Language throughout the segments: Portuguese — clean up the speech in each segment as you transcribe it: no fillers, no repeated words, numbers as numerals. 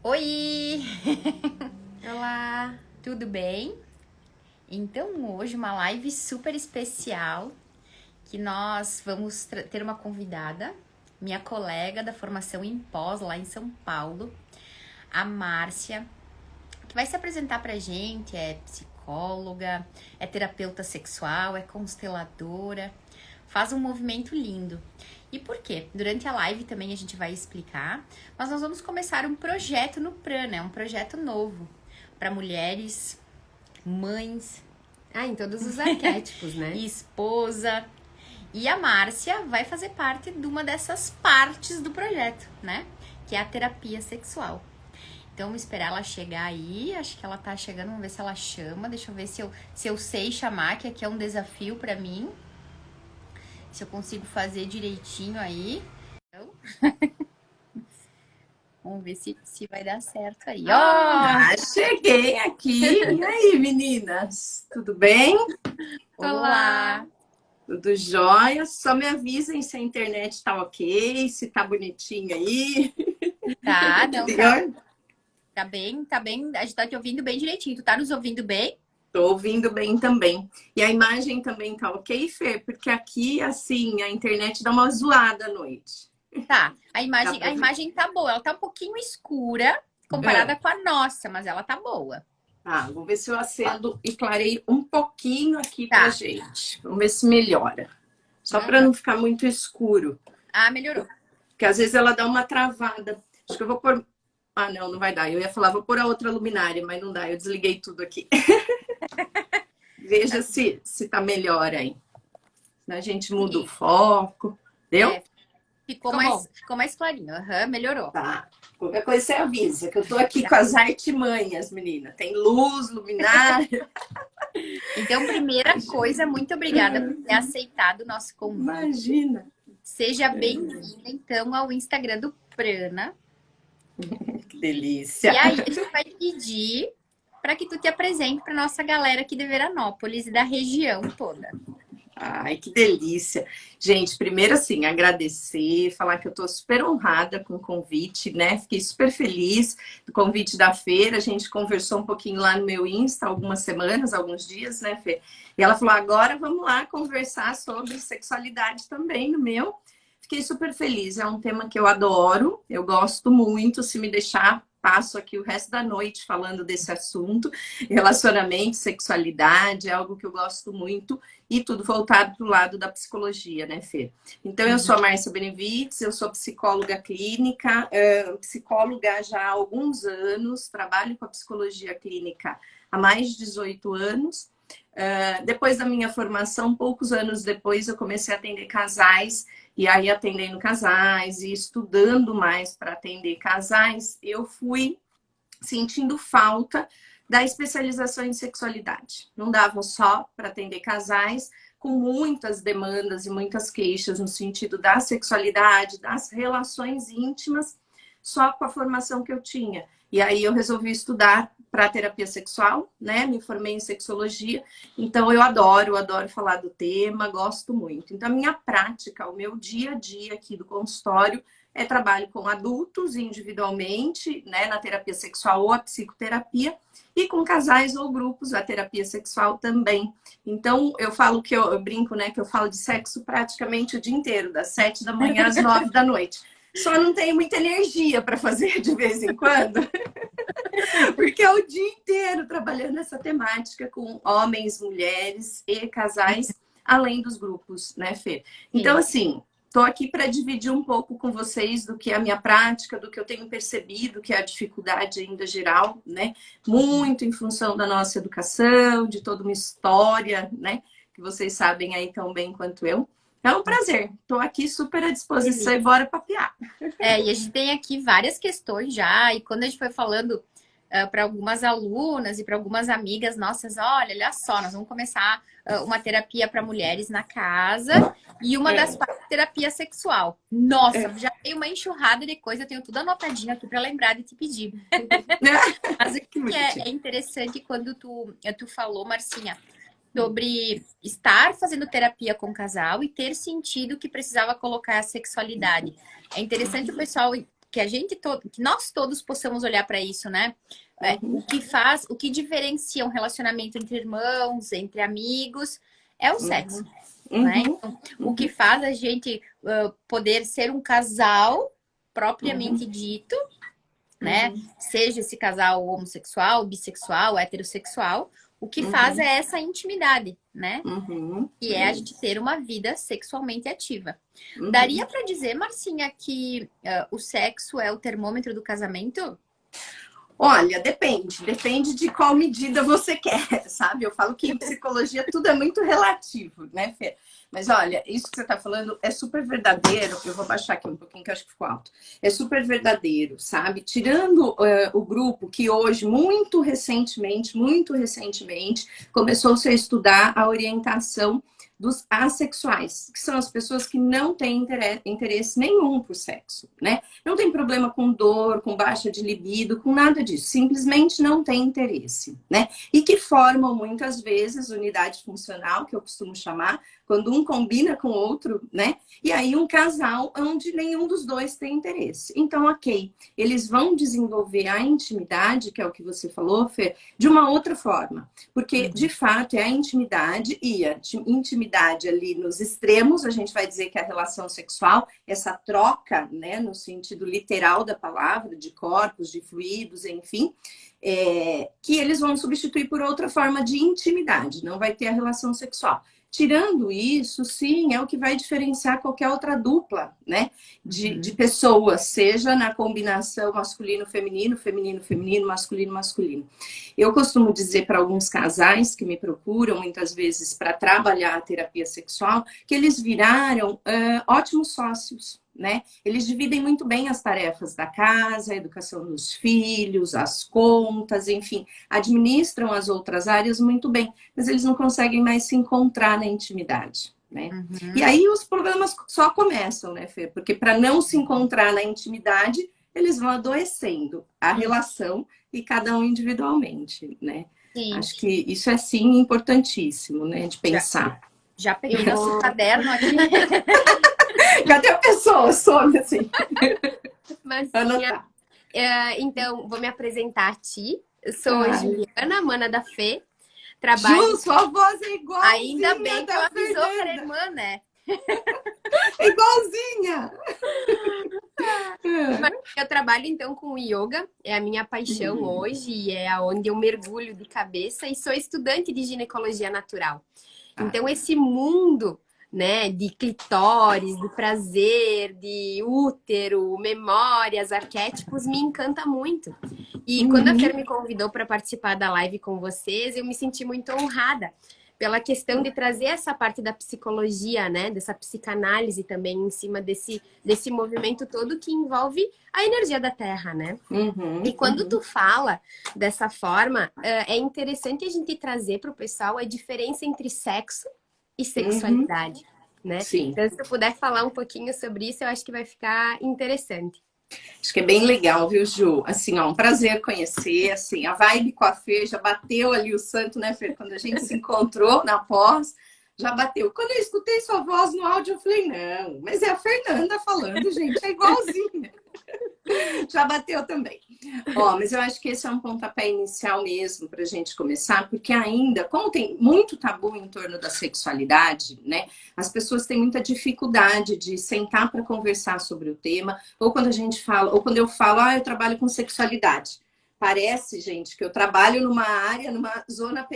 Oi! Olá! Tudo bem? Então, hoje uma live super especial que nós vamos ter uma convidada, minha colega da formação em pós lá em São Paulo, a Márcia, que vai se apresentar pra gente, é psicóloga, é terapeuta sexual, é consteladora, faz um movimento lindo. E por quê? Durante a live também a gente vai explicar, mas nós vamos começar um projeto no Prana, um projeto novo para mulheres, mães, Em todos os arquétipos, né? esposa. E a Márcia vai fazer parte de uma dessas partes do projeto, né? Que é a terapia sexual. Então, vamos esperar ela chegar aí. Acho que ela tá chegando. Vamos ver se ela chama. Deixa eu ver se eu sei chamar, que aqui é um desafio para mim. Se eu consigo fazer direitinho aí. Então, vamos ver se vai dar certo aí. Cheguei aqui. E aí, meninas? Tudo bem? Olá! Tudo jóia? Só me avisem se a internet tá ok, se tá bonitinho aí. Tá, não, Entendeu? tá bem, tá bem. A gente tá te ouvindo bem direitinho. Tu tá nos ouvindo bem? Tô ouvindo bem também. E a imagem também tá ok, Fê? Porque aqui, assim, a internet dá uma zoada à noite. Tá. A Dá pra ver? imagem tá boa. Ela tá um pouquinho escura comparada com a nossa, mas ela tá boa. Vou ver se eu acendo e clareio um pouquinho aqui pra Tá. gente. Vamos ver se melhora. Só Não, para tá. não ficar muito escuro. Melhorou. Porque às vezes ela dá uma travada. Acho que eu vou pôr. Não vai dar. Eu ia falar, vou pôr a outra luminária, mas não dá. Eu desliguei tudo aqui. Veja se tá melhor aí. A gente muda o foco. Deu? É, ficou bom. mais clarinho. Melhorou. Tá. Qualquer coisa você avisa, que eu tô aqui com as artimanhas, menina. Tem luz, luminária. Então, primeira coisa, muito obrigada por ter aceitado o nosso convite. Imagina. Seja bem-vinda, então, ao Instagram do Prana. Que delícia. E aí, a gente vai pedir para que tu te apresente para nossa galera aqui de Veranópolis e da região toda. Ai, que delícia. Gente, primeiro assim, agradecer, falar que eu tô super honrada com o convite, né? Fiquei super feliz do convite da feira. A gente conversou um pouquinho lá no meu Insta, algumas semanas, alguns dias, né, Fê? E ela falou, agora vamos lá conversar sobre sexualidade também no meu. Fiquei super feliz, é um tema que eu adoro, eu gosto muito, se me deixar, passo aqui o resto da noite falando desse assunto. Relacionamento, sexualidade, é algo que eu gosto muito e tudo voltado para o lado da psicologia, né, Fê? Então, eu sou a Márcia Benevides, eu sou psicóloga clínica, psicóloga já há alguns anos, trabalho com a psicologia clínica há mais de 18 anos. Depois da minha formação, poucos anos depois, eu comecei a atender casais, e aí atendendo casais e estudando mais para atender casais, eu fui sentindo falta da especialização em sexualidade. Não dava só para atender casais com muitas demandas e muitas queixas no sentido da sexualidade, das relações íntimas, só com a formação que eu tinha. E aí eu resolvi estudar para terapia sexual, né? Me formei em sexologia, então eu adoro falar do tema, gosto muito. Então a minha prática, o meu dia a dia aqui do consultório é trabalho com adultos individualmente, né, na terapia sexual ou a psicoterapia, e com casais ou grupos, a terapia sexual também. Então, eu falo que eu brinco, né, que eu falo de sexo praticamente o dia inteiro, das 7 da manhã às 9 da noite. Só não tenho muita energia para fazer de vez em quando, porque é o dia inteiro trabalhando essa temática com homens, mulheres e casais, além dos grupos, né, Fê? Então, assim, estou aqui para dividir um pouco com vocês do que é a minha prática, do que eu tenho percebido, que é a dificuldade ainda geral, né? Muito em função da nossa educação, de toda uma história, né? Que vocês sabem aí tão bem quanto eu. É um prazer. Estou aqui super à disposição e bora papear. E a gente tem aqui várias questões já, e quando a gente foi falando para algumas alunas e para algumas amigas nossas, olha só, nós vamos começar uma terapia para mulheres na casa e uma das partes terapia sexual. Nossa, já tem uma enxurrada de coisa, eu tenho tudo anotadinho aqui para lembrar de te pedir. Mas o que é interessante quando tu falou, Marcinha, sobre estar fazendo terapia com o casal e ter sentido que precisava colocar a sexualidade. É interessante o pessoal que nós todos possamos olhar para isso, né? O que diferencia um relacionamento entre irmãos, entre amigos, é o sexo, né? Então, o que faz a gente poder ser um casal propriamente dito, né? Seja esse casal homossexual, bissexual, heterossexual, o que faz é essa intimidade, né? Que é a gente ter uma vida sexualmente ativa. Daria para dizer, Marcinha, que o sexo é o termômetro do casamento? Olha, depende de qual medida você quer, sabe? Eu falo que em psicologia tudo é muito relativo, né, Fê? Mas olha, isso que você está falando é super verdadeiro. Eu vou baixar aqui um pouquinho, que eu acho que ficou alto. É super verdadeiro, sabe? Tirando o grupo que hoje, muito recentemente, começou-se a estudar a orientação dos assexuais, que são as pessoas que não têm interesse nenhum por sexo, né? Não tem problema com dor, com baixa de libido, com nada disso. Simplesmente não tem interesse, né? E que formam muitas vezes unidade funcional, que eu costumo chamar, quando um combina com o outro, né? E aí um casal onde nenhum dos dois tem interesse. Então, ok, eles vão desenvolver a intimidade, que é o que você falou, Fer, de uma outra forma. Porque, de fato, é a intimidade e a intimidade ali nos extremos, a gente vai dizer que a relação sexual, essa troca, né, no sentido literal da palavra, de corpos, de fluidos, enfim, que eles vão substituir por outra forma de intimidade, não vai ter a relação sexual. Tirando isso, sim, é o que vai diferenciar qualquer outra dupla, né? De pessoas, seja na combinação masculino-feminino, feminino-feminino, masculino-masculino. Eu costumo dizer para alguns casais que me procuram, muitas vezes, para trabalhar a terapia sexual, que eles viraram ótimos sócios, né? Eles dividem muito bem as tarefas da casa, a educação dos filhos, as contas, enfim, administram as outras áreas muito bem, mas eles não conseguem mais se encontrar na intimidade, né? E aí os problemas só começam, né, Fê? Porque para não se encontrar na intimidade, eles vão adoecendo a relação e cada um individualmente, né? Sim. Acho que isso é, sim, importantíssimo, né, de pensar. Já peguei nosso caderno aqui. Cadê a pessoa? Some assim. Marcinha, então, vou me apresentar a ti. Eu sou Juliana, mana da Fê. Trabalho... Ju, sua voz é igualzinha. Ainda bem que ela avisou para a irmã, né? É igualzinha. Eu trabalho, então, com o yoga. É a minha paixão hoje e é onde eu mergulho de cabeça. E sou estudante de ginecologia natural. Então, esse mundo, né, de clitóris, de prazer, de útero, memórias, arquétipos, me encanta muito. E quando a Fer me convidou para participar da live com vocês, eu me senti muito honrada pela questão de trazer essa parte da psicologia, né, dessa psicanálise também em cima desse movimento todo que envolve a energia da Terra, né? E quando tu fala dessa forma, é interessante a gente trazer para o pessoal a diferença entre sexo e sexualidade, né? Sim. Então, se tu puder falar um pouquinho sobre isso, eu acho que vai ficar interessante. Acho que é bem legal, viu, Ju? Assim, ó, um prazer conhecer, assim, a vibe com a Fê já bateu ali o santo, né, Fê? Quando a gente se encontrou na pós, já bateu. Quando eu escutei sua voz no áudio, eu falei, não, mas é a Fernanda falando, gente, é igualzinha. Já bateu também. Ó, mas eu acho que esse é um pontapé inicial mesmo para a gente começar, porque ainda, como tem muito tabu em torno da sexualidade, né? As pessoas têm muita dificuldade de sentar para conversar sobre o tema, ou quando a gente fala, ou quando eu falo, eu trabalho com sexualidade. Parece, gente, que eu trabalho numa área, numa zona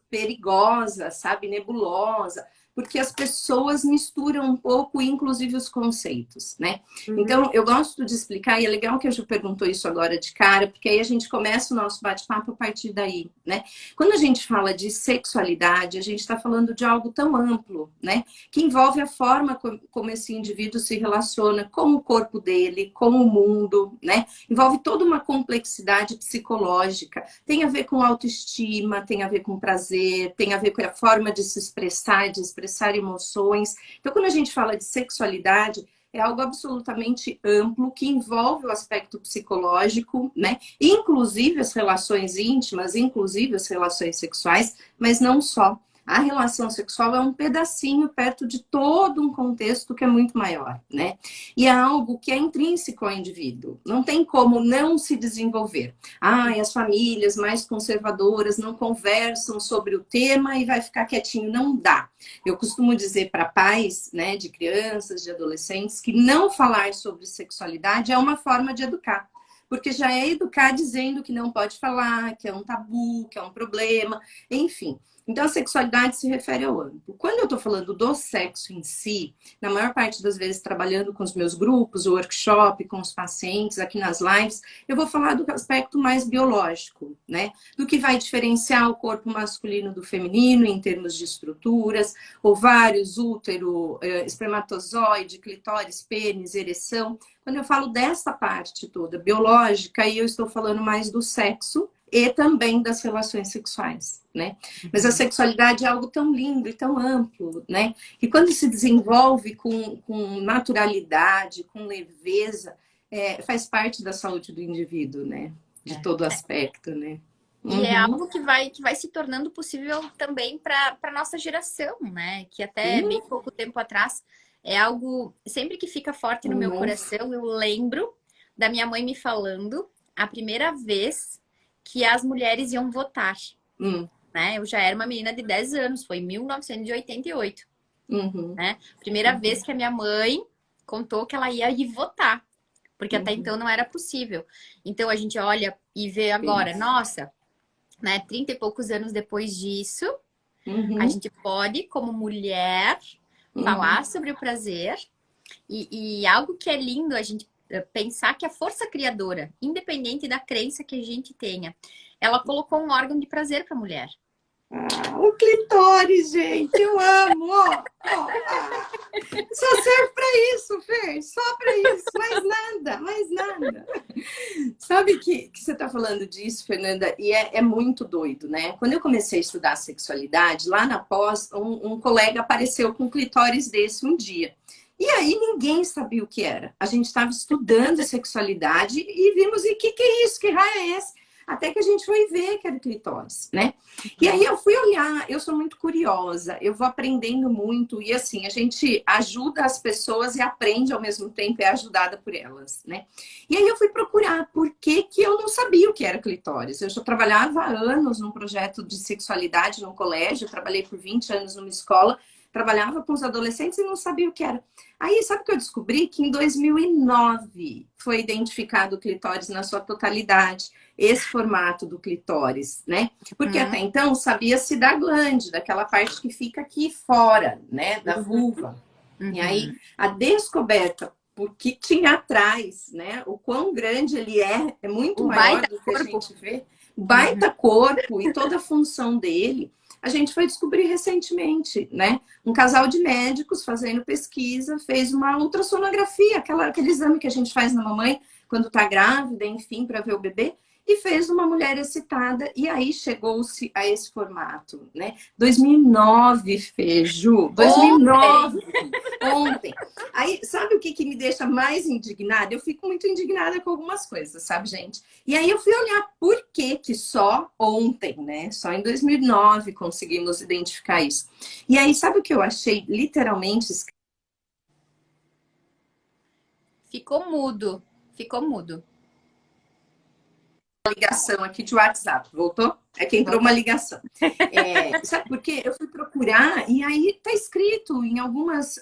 perigosa, sabe, nebulosa, porque as pessoas misturam um pouco, inclusive, os conceitos, né? Então, eu gosto de explicar, e é legal que a Ju perguntou isso agora de cara, porque aí a gente começa o nosso bate-papo a partir daí, né? Quando a gente fala de sexualidade, a gente está falando de algo tão amplo, né? Que envolve a forma como esse indivíduo se relaciona com o corpo dele, com o mundo, né? Envolve toda uma complexidade psicológica. Tem a ver com autoestima, tem a ver com prazer, tem a ver com a forma de se expressar, de expressar emoções. Então, quando a gente fala de sexualidade, é algo absolutamente amplo que envolve o aspecto psicológico, né? Inclusive as relações íntimas, inclusive as relações sexuais, mas não só. A relação sexual é um pedacinho perto de todo um contexto que é muito maior, né? E é algo que é intrínseco ao indivíduo. Não tem como não se desenvolver. E as famílias mais conservadoras não conversam sobre o tema e vai ficar quietinho. Não dá. Eu costumo dizer para pais, né, de crianças, de adolescentes, que não falar sobre sexualidade é uma forma de educar. Porque já é educar dizendo que não pode falar, que é um tabu, que é um problema, enfim. Então, a sexualidade se refere ao amplo. Quando eu estou falando do sexo em si, na maior parte das vezes trabalhando com os meus grupos, o workshop, com os pacientes, aqui nas lives, eu vou falar do aspecto mais biológico, né? Do que vai diferenciar o corpo masculino do feminino em termos de estruturas, ovários, útero, espermatozoide, clitóris, pênis, ereção. Quando eu falo dessa parte toda biológica, aí eu estou falando mais do sexo e também das relações sexuais, né? Mas a sexualidade é algo tão lindo e tão amplo, né? Que quando se desenvolve com naturalidade, com leveza, faz parte da saúde do indivíduo, né? De todo aspecto, né? E é algo que vai se tornando possível também para a nossa geração, né? Que até bem pouco tempo atrás é algo, sempre que fica forte no meu coração, eu lembro da minha mãe me falando a primeira vez que as mulheres iam votar. Né? Eu já era uma menina de 10 anos, foi em 1988. Né? Primeira vez que a minha mãe contou que ela ia ir votar, porque até então não era possível. Então a gente olha e vê agora, nossa, né, 30 e poucos anos depois disso, a gente pode, como mulher, falar sobre o prazer e algo que é lindo a gente pensar que a força criadora, independente da crença que a gente tenha, ela colocou um órgão de prazer para a mulher. O clitóris, gente, eu amo! Só serve para isso, Fê, só para isso, mais nada. Sabe que você está falando disso, Fernanda, e é muito doido, né? Quando eu comecei a estudar sexualidade, lá na pós, um colega apareceu com um clitóris desse um dia. E aí ninguém sabia o que era. A gente estava estudando sexualidade e vimos, e que é isso? Que raio é esse? Até que a gente foi ver que era clitóris, né? E aí eu fui olhar, eu sou muito curiosa, eu vou aprendendo muito, e assim, a gente ajuda as pessoas e aprende ao mesmo tempo, é ajudada por elas, né? E aí eu fui procurar por que eu não sabia o que era clitóris. Eu já trabalhava há anos num projeto de sexualidade no colégio, trabalhei por 20 anos numa escola, trabalhava com os adolescentes e não sabia o que era. Aí, sabe o que eu descobri? Que em 2009 foi identificado o clitóris na sua totalidade, esse formato do clitóris, né? Porque até então sabia-se da glande, daquela parte que fica aqui fora, né? Da vulva. E aí, a descoberta, porque tinha atrás, né? O quão grande ele é muito maior do que a gente vê. Baita corpo e toda a função dele, a gente foi descobrir recentemente, né? Um casal de médicos fazendo pesquisa fez uma ultrassonografia, aquele exame que a gente faz na mamãe quando tá grávida, enfim, para ver o bebê, e fez uma mulher excitada, e aí chegou-se a esse formato, né? 2009, Feju, 2009, ontem. Aí, sabe o que me deixa mais indignada? Eu fico muito indignada com algumas coisas, sabe, gente? E aí eu fui olhar por que só ontem, né? Só em 2009 conseguimos identificar isso. E aí, sabe o que eu achei literalmente? Ficou mudo. Ligação aqui de WhatsApp, voltou? É que entrou uma ligação. Sabe por quê? Eu fui procurar e aí tá escrito em alguns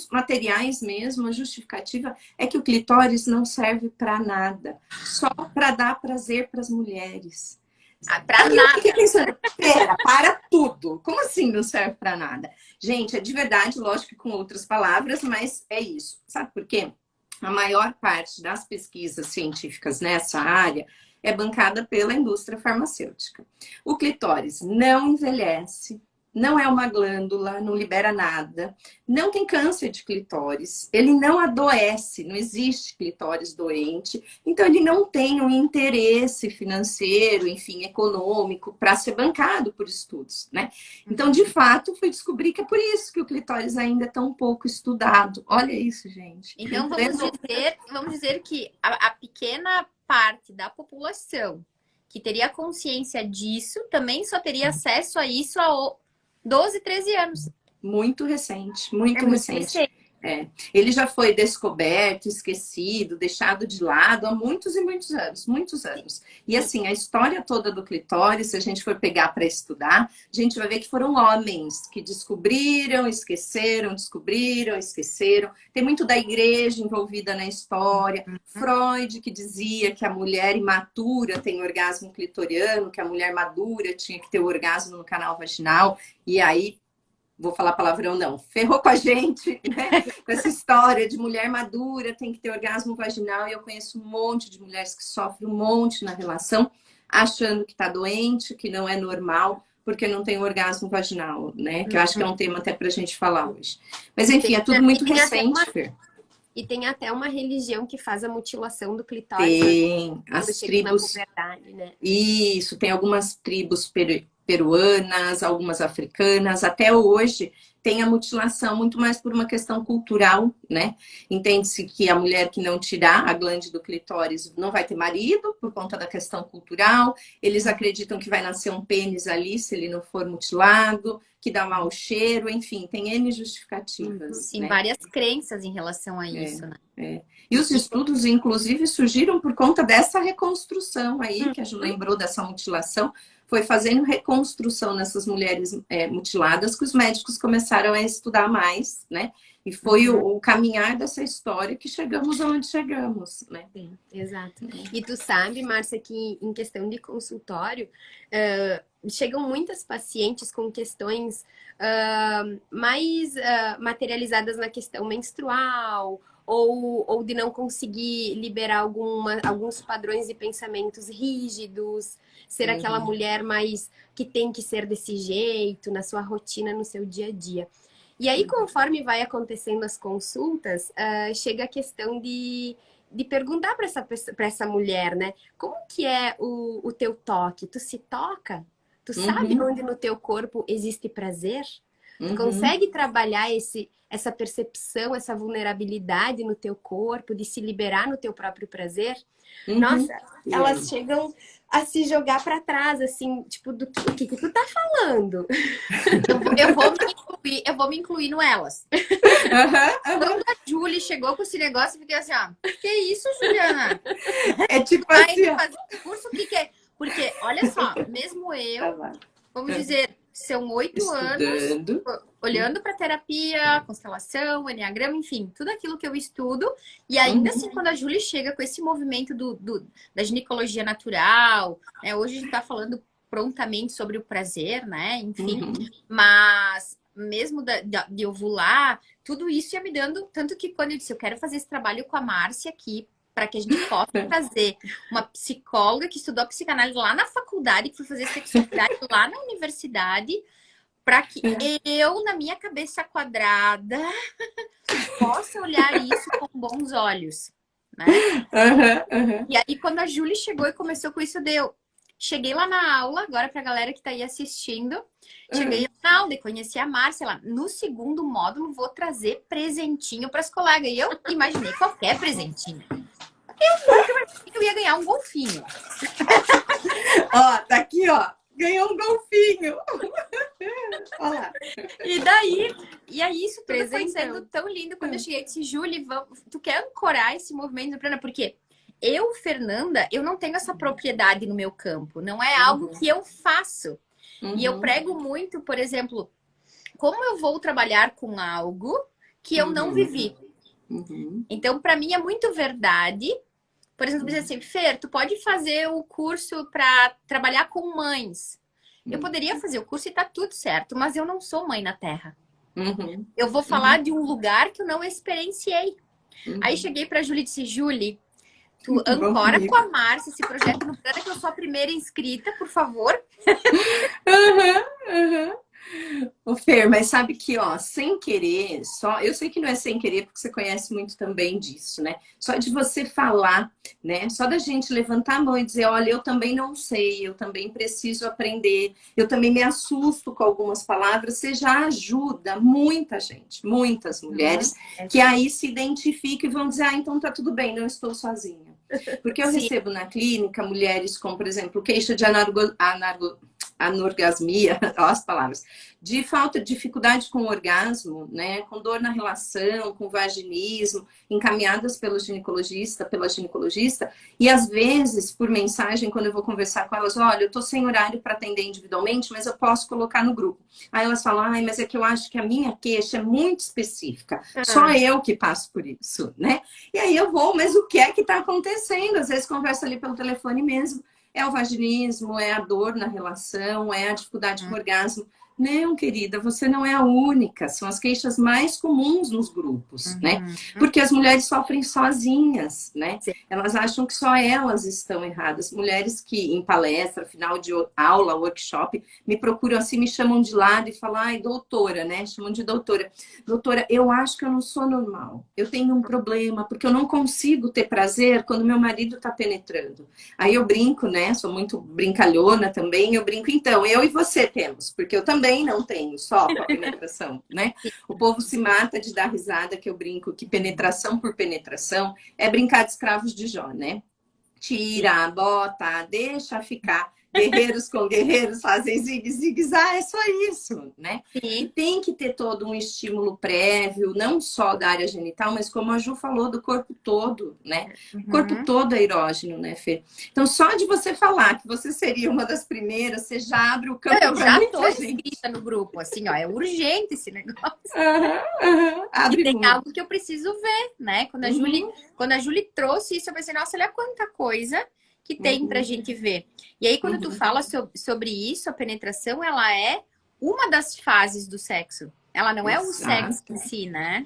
materiais mesmo, a justificativa é que o clitóris não serve para nada, só para dar prazer para as mulheres. Para nada. Eu fiquei pensando, para tudo. Como assim não serve para nada? Gente, é de verdade, lógico que com outras palavras, mas é isso. Sabe por quê? A maior parte das pesquisas científicas nessa área é bancada pela indústria farmacêutica. O clitóris não envelhece, não é uma glândula, não libera nada, não tem câncer de clitóris, ele não adoece, não existe clitóris doente, então ele não tem um interesse financeiro, enfim, econômico, para ser bancado por estudos, né? Então, de fato, fui descobrir que é por isso que o clitóris ainda é tão pouco estudado. Olha isso, gente. Então, vamos dizer que a pequena parte da população que teria consciência disso também só teria acesso a isso há 12, 13 anos. Muito recente, É muito muito recente. recente. Ele já foi descoberto, esquecido, deixado de lado há muitos e muitos anos, muitos anos. E assim, a história toda do clitóris, se a gente for pegar para estudar, a gente vai ver que foram homens que descobriram, esqueceram, descobriram, esqueceram. Tem muito da igreja envolvida na história. Freud, que dizia que a mulher imatura tem orgasmo clitoriano, que a mulher madura tinha que ter o orgasmo no canal vaginal. E aí, vou falar palavrão não, ferrou com a gente, né? Com essa história de mulher madura, tem que ter orgasmo vaginal, e eu conheço um monte de mulheres que sofrem um monte na relação, achando que tá doente, que não é normal, porque não tem orgasmo vaginal, né? Que eu acho que é um tema até pra gente falar hoje. Mas enfim, é tudo muito recente, Fer. E tem até uma religião que faz a mutilação do clitóris. Tem as tribos... né? Isso, tem algumas tribos peruanas, algumas africanas, até hoje tem a mutilação muito mais por uma questão cultural, né? Entende-se que a mulher que não tirar a glande do clitóris não vai ter marido por conta da questão cultural. Eles acreditam que vai nascer um pênis ali se ele não for mutilado, que dá mau cheiro, enfim, tem N justificativas. Sim, né? várias crenças em relação a isso, né? E os estudos, inclusive, surgiram por conta dessa reconstrução aí, que a Ju lembrou dessa mutilação, foi fazendo reconstrução nessas mulheres mutiladas que os médicos começaram a estudar mais, né? E foi o caminhar dessa história que chegamos aonde chegamos, né? Sim, exato. E tu sabe, Márcia, que em questão de consultório, chegam muitas pacientes com questões mais materializadas na questão menstrual, ou de não conseguir liberar alguns padrões de pensamentos rígidos, ser aquela mulher mais que tem que ser desse jeito, na sua rotina, no seu dia a dia. E aí, conforme vai acontecendo as consultas, chega a questão de perguntar para essa mulher, né? Como que é o teu toque? Tu se toca? Tu sabe onde no teu corpo existe prazer? Tu consegue trabalhar essa percepção, essa vulnerabilidade no teu corpo, de se liberar no teu próprio prazer? Nossa, elas chegam a se jogar para trás, assim, tipo, do que tu tá falando? Eu vou me incluir no elas. Quando a Julie chegou com esse negócio, eu fiquei assim, que isso, Juliana? É tipo assim, fazer curso, o que é? Porque, olha só, mesmo eu, vamos dizer, são 8 anos olhando para terapia, constelação, enneagrama, enfim, tudo aquilo que eu estudo. E ainda assim, quando a Julie chega com esse movimento da ginecologia natural, né? Hoje a gente está falando prontamente sobre o prazer, né? Enfim, mas mesmo de ovular, tudo isso ia me dando, tanto que quando eu disse, eu quero fazer esse trabalho com a Márcia aqui, para que a gente possa trazer uma psicóloga que estudou psicanálise lá na faculdade, que foi fazer sexualidade lá na universidade, para que eu, na minha cabeça quadrada, possa olhar isso com bons olhos, né? E aí, quando a Julie chegou e começou com isso, cheguei lá na aula, agora pra galera que tá aí assistindo, cheguei na aula e conheci a Márcia lá. No segundo módulo, vou trazer presentinho pras colegas. E eu imaginei qualquer presentinho. Eu ia ganhar um golfinho. Ó, tá aqui, ó. Ganhou um golfinho. Olha lá. E aí isso tudo foi sendo tão lindo. Quando eu cheguei e disse, Julie, tu quer ancorar esse movimento, Bruna? Porque eu, Fernanda, eu não tenho essa propriedade no meu campo. Não é algo que eu faço. E eu prego muito, por exemplo, como eu vou trabalhar com algo que eu não vivi. Então, para mim, é muito verdade. Por exemplo, dizer assim, Fer, tu pode fazer o curso para trabalhar com mães. Eu poderia fazer o curso e tá tudo certo, mas eu não sou mãe na Terra. Eu vou falar de um lugar que eu não experienciei. Aí cheguei pra Julie e disse, Julie, tu ancora com a Márcia esse projeto no Prana, que eu sou a primeira inscrita, por favor. Ô Fer, mas sabe que, ó, sem querer, eu sei que não é sem querer, porque você conhece muito também disso, né? Só de você falar, né? Só da gente levantar a mão e dizer, olha, eu também não sei, eu também preciso aprender, eu também me assusto com algumas palavras, você já ajuda muita gente, muitas mulheres, que aí se identificam e vão dizer, então tá tudo bem, não estou sozinha. Porque eu Sim. recebo na clínica mulheres com, por exemplo, queixa de anorgasmia, ó, as palavras, de falta de dificuldade com o orgasmo, né, com dor na relação, com vaginismo, encaminhadas pelo ginecologista, pela ginecologista, e às vezes, por mensagem, quando eu vou conversar com elas, olha, eu tô sem horário para atender individualmente, mas eu posso colocar no grupo. Aí elas falam, ai, mas é que eu acho que a minha queixa é muito específica, só eu que passo por isso, né? E aí eu vou, mas o que é que tá acontecendo? Às vezes conversa ali pelo telefone mesmo, é o vaginismo, é a dor na relação, é a dificuldade com o orgasmo. Não, querida, você não é a única. São as queixas mais comuns nos grupos, né? Porque as mulheres sofrem sozinhas, né? Sim. Elas acham que só elas estão erradas. Mulheres que em palestra, final de aula, workshop, me procuram assim, me chamam de lado e falam, ai, doutora, né? Chamam de doutora. Doutora, eu acho que eu não sou normal. Eu tenho um problema, porque eu não consigo ter prazer quando meu marido tá penetrando. Aí eu brinco, né? Sou muito brincalhona também. Eu brinco, então, eu e você temos, porque eu também não tenho só com a penetração, né? O povo se mata de dar risada que eu brinco que penetração por penetração é brincar de escravos de Jó, né? Tira, bota, deixa ficar. Guerreiros com guerreiros fazem zigue-zigues. Ah, é só isso, né? Sim. E tem que ter todo um estímulo prévio, não só da área genital, mas como a Ju falou, do corpo todo, né? O corpo todo é erógeno, né, Fê? Então, só de você falar que você seria uma das primeiras, você já abre o campo Eu para já muita tô gente. inscrita no grupo, assim, ó, é urgente esse negócio. Abre E tem muito. algo que eu preciso ver, né? Quando a Julie trouxe isso, eu pensei, nossa, olha quanta coisa que tem pra gente ver. E aí, quando tu fala sobre isso, a penetração, ela é uma das fases do sexo. Ela não é o sexo em si, né?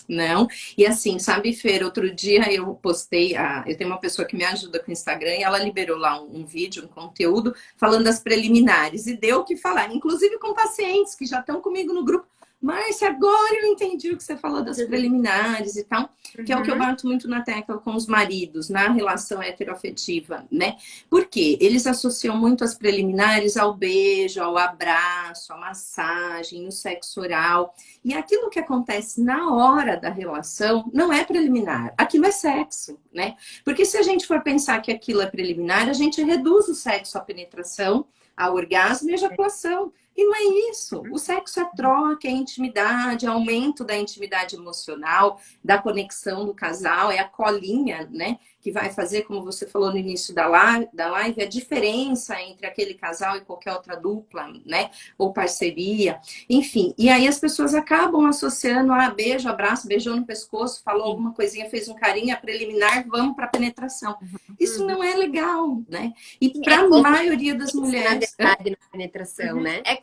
Não, e assim, sabe, Fer, outro dia eu postei, eu tenho uma pessoa que me ajuda com o Instagram e ela liberou lá um vídeo, um conteúdo falando das preliminares e deu o que falar, inclusive com pacientes que já estão comigo no grupo. Márcia, agora eu entendi o que você falou das preliminares e tal, que é o que eu bato muito na tecla com os maridos, na relação heteroafetiva, né? Porque eles associam muito as preliminares ao beijo, ao abraço, à massagem, no sexo oral. E aquilo que acontece na hora da relação não é preliminar, aquilo é sexo, né? Porque se a gente for pensar que aquilo é preliminar, a gente reduz o sexo à penetração, ao orgasmo e à ejaculação. E não é isso. O sexo é troca, é intimidade, é aumento da intimidade emocional, da conexão do casal, é a colinha, né? Que vai fazer, como você falou no início da live, a diferença entre aquele casal e qualquer outra dupla, né? Ou parceria. Enfim, e aí as pessoas acabam associando a beijo, abraço, beijou no pescoço, falou alguma coisinha, fez um carinho, a preliminar, vamos para penetração. Isso não é legal, né? E para a maioria das mulheres... Na verdade, na penetração, né? É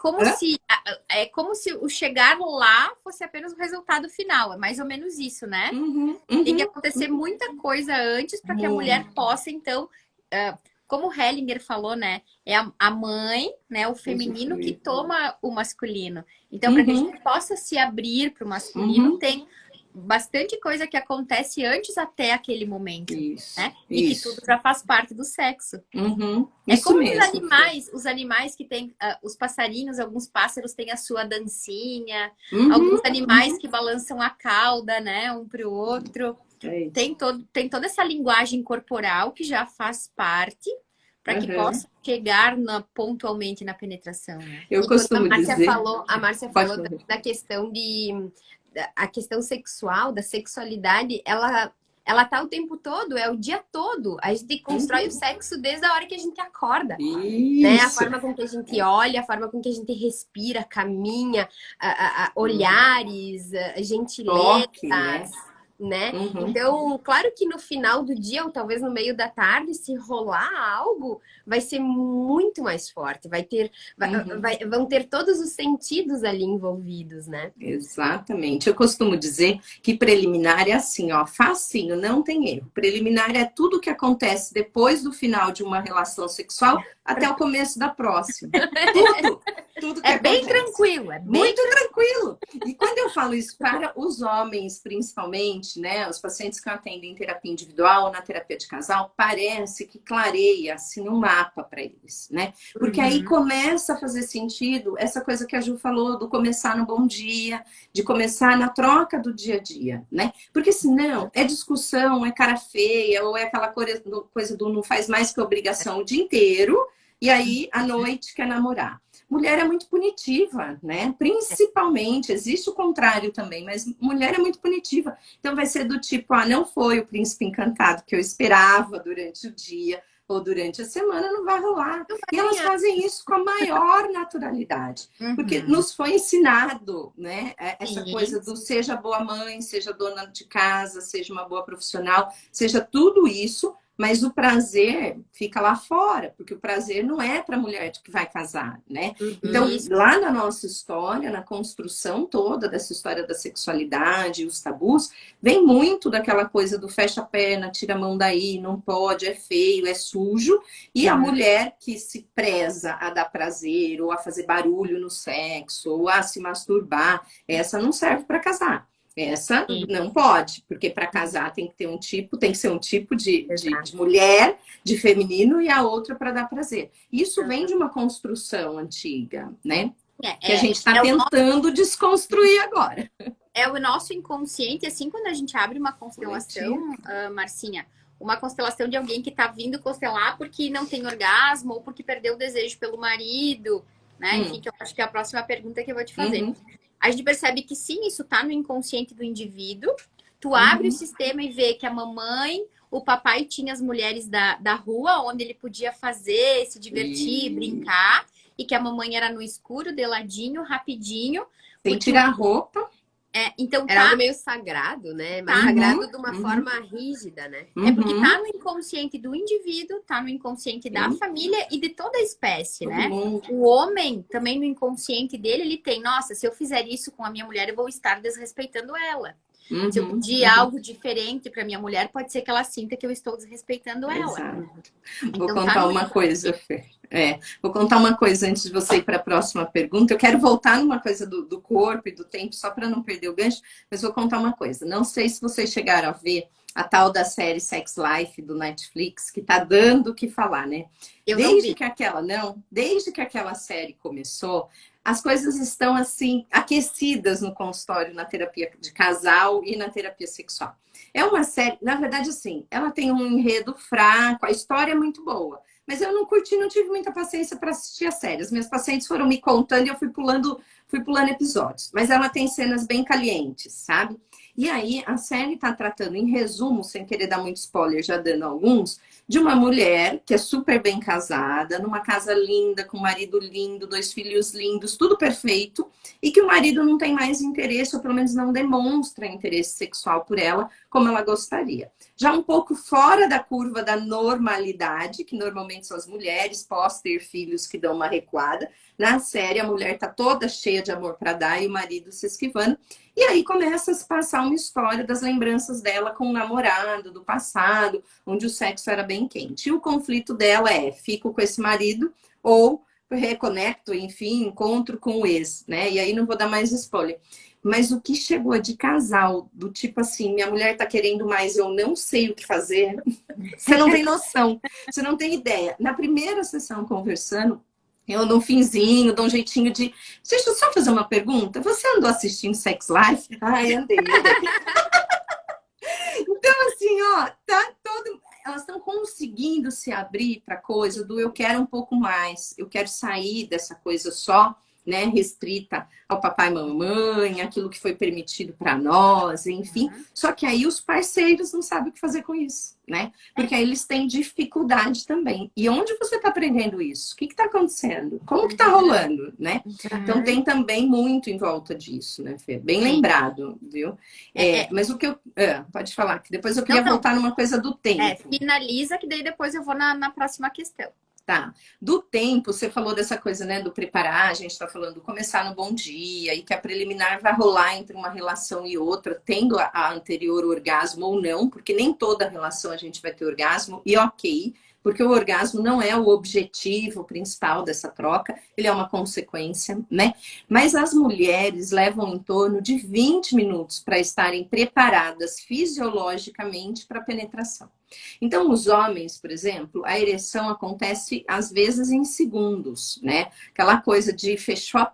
como se o chegar lá fosse apenas o resultado final. É mais ou menos isso, né? Tem que acontecer muita coisa antes para que a mulher possa, então, como o Hellinger falou, né? É a mãe, né? O feminino que toma o masculino. Então, para que a gente possa se abrir para o masculino, tem bastante coisa que acontece antes até aquele momento, né? E que tudo já faz parte do sexo. É Isso como mesmo, os animais que têm, os passarinhos, alguns pássaros têm a sua dancinha, alguns animais que balançam a cauda, né? Um para o outro. Tem toda essa linguagem corporal que já faz parte para que possa chegar pontualmente na penetração, né? Eu costumo dizer... A Márcia falou da questão a questão sexual, da sexualidade, ela tá o tempo todo, é o dia todo. A gente constrói o sexo desde a hora que a gente acorda. Né? A forma com que a gente olha, a forma com que a gente respira, caminha, olhares, gentilezas, né? Então, claro que no final do dia, ou talvez no meio da tarde, se rolar algo, vai ser muito mais forte. Vão ter todos os sentidos ali envolvidos, né? Exatamente. Eu costumo dizer que preliminar é assim, ó, facinho, não tem erro. Preliminar é tudo que acontece depois do final de uma relação sexual até o começo da próxima. Tudo. tudo que É bem acontece. tranquilo, é bem Muito tranquilo. E quando eu falo isso para os homens, principalmente, né, os pacientes que eu atendo em terapia individual, na terapia de casal, parece que clareia assim um mapa para eles, né? Porque aí começa a fazer sentido essa coisa que a Ju falou do começar no bom dia, de começar na troca do dia a dia, né? Porque senão é discussão, é cara feia, ou é aquela coisa do não faz mais que obrigação o dia inteiro, e aí à noite quer namorar. Mulher é muito punitiva, né? Principalmente, existe o contrário também, mas mulher é muito punitiva. Então vai ser do tipo, não foi o príncipe encantado que eu esperava durante o dia ou durante a semana, não vai rolar. E elas fazem isso com a maior naturalidade, porque nos foi ensinado, né? Essa coisa do seja boa mãe, seja dona de casa, seja uma boa profissional, seja tudo isso. Mas o prazer fica lá fora, porque o prazer não é para a mulher que vai casar, né? Então, lá na nossa história, na construção toda dessa história da sexualidade, os tabus, vem muito daquela coisa do fecha a perna, tira a mão daí, não pode, é feio, é sujo. E a mulher que se preza a dar prazer, ou a fazer barulho no sexo, ou a se masturbar, essa não serve para casar. Essa não pode, porque para casar tem que ter tem que ser um tipo de mulher, de feminino, e a outra para dar prazer. Isso vem de uma construção antiga, né? Que a gente está tentando desconstruir agora. É o nosso inconsciente, assim, quando a gente abre uma constelação, Marcinha, uma constelação de alguém que está vindo constelar porque não tem orgasmo ou porque perdeu o desejo pelo marido, né? Enfim, que eu acho que é a próxima pergunta que eu vou te fazer. A gente percebe que sim, isso tá no inconsciente do indivíduo. Tu abre o sistema e vê que a mamãe, o papai tinha as mulheres da rua, onde ele podia fazer, se divertir, brincar. E que a mamãe era no escuro, de ladinho, rapidinho. Sem tirar a roupa. Então era algo meio sagrado, né? Mas sagrado de uma forma rígida, né? É porque tá no inconsciente do indivíduo, tá no inconsciente da família e de toda a espécie, né? O homem, também no inconsciente dele, ele tem, nossa, se eu fizer isso com a minha mulher, eu vou estar desrespeitando ela. Se eu pedir algo diferente para minha mulher, pode ser que ela sinta que eu estou desrespeitando ela. Exato. Vou contar uma coisa, Fê. Vou contar uma coisa antes de você ir para a próxima pergunta. Eu quero voltar numa coisa do corpo e do tempo, só para não perder o gancho, mas vou contar uma coisa. Não sei se vocês chegaram a ver a tal da série Sex Life do Netflix, que tá dando o que falar, né? Desde que aquela série começou, as coisas estão assim aquecidas no consultório, na terapia de casal e na terapia sexual. É uma série, na verdade, assim, ela tem um enredo fraco, a história é muito boa, mas eu não tive muita paciência para assistir a série. As minhas pacientes foram me contando e eu fui pulando episódios. Mas ela tem cenas bem calientes, sabe? E aí, a série está tratando, em resumo, sem querer dar muito spoiler, já dando alguns, de uma mulher que é super bem casada, numa casa linda, com um marido lindo, 2 filhos lindos, tudo perfeito, e que o marido não tem mais interesse, ou pelo menos não demonstra interesse sexual por ela, como ela gostaria. Já um pouco fora da curva da normalidade, que normalmente são as mulheres, pós ter filhos, que dão uma recuada. Na série, a mulher tá toda cheia de amor para dar e o marido se esquivando. E aí começa a se passar uma história das lembranças dela com o namorado do passado, onde o sexo era bem quente. E o conflito dela fico com esse marido ou reconecto, enfim, encontro com o ex, né? E aí não vou dar mais spoiler. Mas o que chegou de casal, do tipo assim, minha mulher tá querendo mais, eu não sei o que fazer. Você não tem noção, você não tem ideia. Na primeira sessão conversando, eu dou um finzinho, dou um jeitinho de... Deixa eu só fazer uma pergunta. Você andou assistindo Sex Life? Ai, andei. Então, assim, ó, tá todo... Elas estão conseguindo se abrir para coisa do eu quero um pouco mais. Eu quero sair dessa coisa só, né, restrita ao papai e mamãe, aquilo que foi permitido para nós, enfim. Só que aí os parceiros não sabem o que fazer com isso, né? Porque aí eles têm dificuldade também. E onde você está aprendendo isso? O que está acontecendo? Como que está rolando, né? Então tem também muito em volta disso, né, Fê? Bem lembrado, viu? Mas o que eu... pode falar, que depois eu queria voltar numa coisa do tempo. Finaliza, que daí depois eu vou na próxima questão. Tá. Do tempo, você falou dessa coisa, né, do preparar, a gente tá falando do começar no bom dia e que a preliminar vai rolar entre uma relação e outra, tendo a anterior orgasmo ou não, porque nem toda relação a gente vai ter orgasmo, e ok, porque o orgasmo não é o objetivo principal dessa troca, ele é uma consequência, né? Mas as mulheres levam em torno de 20 minutos para estarem preparadas fisiologicamente para a penetração. Então, os homens, por exemplo, a ereção acontece às vezes em segundos, né? Aquela coisa de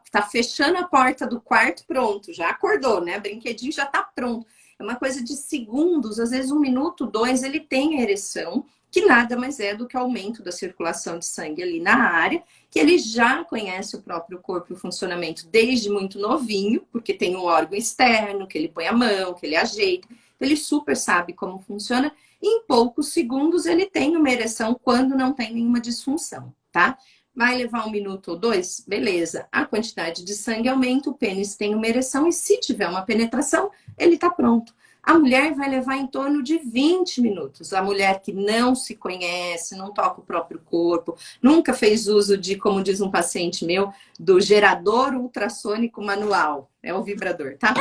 tá fechando a porta do quarto, pronto, já acordou, né? O brinquedinho já tá pronto. É uma coisa de segundos, às vezes 1 minuto, 2, ele tem a ereção, que nada mais é do que o aumento da circulação de sangue ali na área, que ele já conhece o próprio corpo e o funcionamento desde muito novinho, porque tem um órgão externo, que ele põe a mão, que ele ajeita, então ele super sabe como funciona. Em poucos segundos ele tem uma ereção quando não tem nenhuma disfunção, tá? Vai levar 1 minuto ou 2? Beleza. A quantidade de sangue aumenta, o pênis tem uma ereção e se tiver uma penetração, ele tá pronto. A mulher vai levar em torno de 20 minutos. A mulher que não se conhece, não toca o próprio corpo, nunca fez uso de, como diz um paciente meu, do gerador ultrassônico manual. É o vibrador, tá?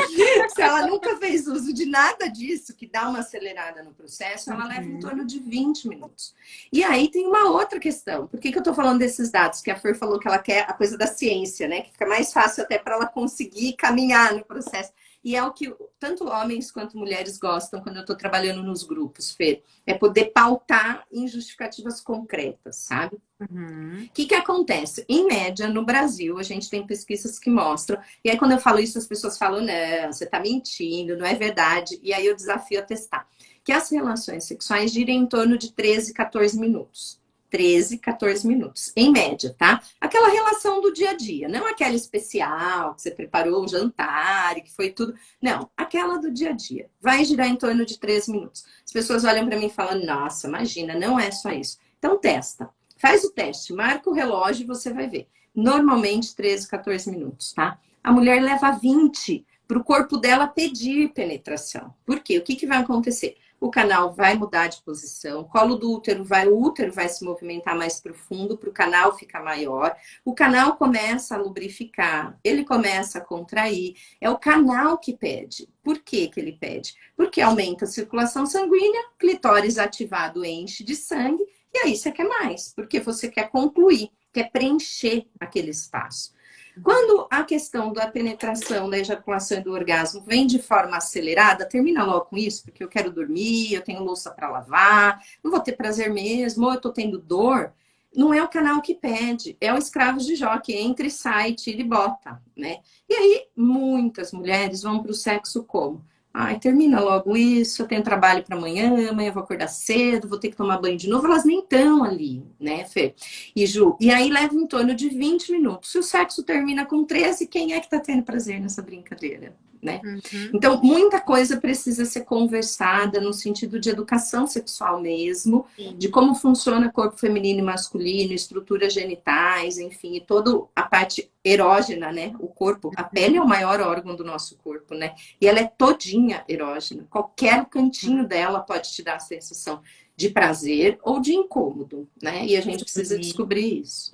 Se ela nunca fez uso de nada disso, que dá uma acelerada no processo, ela leva em torno de 20 minutos. E aí tem uma outra questão. Por que eu tô falando desses dados? Que a Fer falou que ela quer a coisa da ciência, né? Que fica mais fácil até para ela conseguir caminhar no processo. E é o que tanto homens quanto mulheres gostam quando eu estou trabalhando nos grupos, Fer. É poder pautar em justificativas concretas, sabe? O que acontece? Em média, no Brasil, a gente tem pesquisas que mostram. E aí, quando eu falo isso, as pessoas falam, não, você está mentindo, não é verdade. E aí eu desafio a testar. Que as relações sexuais giram em torno de 13, 14 minutos. 13, 14 minutos, em média, tá? Aquela relação do dia a dia, não aquela especial, que você preparou um jantar e que foi tudo. Não, aquela do dia a dia. Vai girar em torno de 13 minutos. As pessoas olham para mim e falam, nossa, imagina, não é só isso. Então, testa. Faz o teste, marca o relógio e você vai ver. Normalmente, 13, 14 minutos, tá? A mulher leva 20 para o corpo dela pedir penetração. Por quê? O que vai acontecer? O canal vai mudar de posição, o colo do útero vai se movimentar mais profundo para o canal ficar maior, o canal começa a lubrificar, ele começa a contrair, é o canal que pede. Por que ele pede? Porque aumenta a circulação sanguínea, clitóris ativado enche de sangue, e aí você quer mais, porque você quer concluir, quer preencher aquele espaço. Quando a questão da penetração, da ejaculação e do orgasmo vem de forma acelerada, termina logo com isso, porque eu quero dormir, eu tenho louça para lavar, não vou ter prazer mesmo, ou eu tô tendo dor. Não é o canal que pede, é o escravo de Jó, que entra e sai, tira e bota, né? E aí, muitas mulheres vão para o sexo como? Ai, termina logo isso, eu tenho trabalho para amanhã, amanhã eu vou acordar cedo, vou ter que tomar banho de novo. Elas nem estão ali, né, Fê? E Ju, e aí leva em torno de 20 minutos. Se o sexo termina com 13, quem é que tá tendo prazer nessa brincadeira, né? Então, muita coisa precisa ser conversada no sentido de educação sexual mesmo, de como funciona corpo feminino e masculino, estruturas genitais, enfim, e toda a parte erógena, né? O corpo, a pele é o maior órgão do nosso corpo, né? E ela é todinha erógena. Qualquer cantinho dela pode te dar a sensação de prazer ou de incômodo, né? E a gente precisa descobrir isso.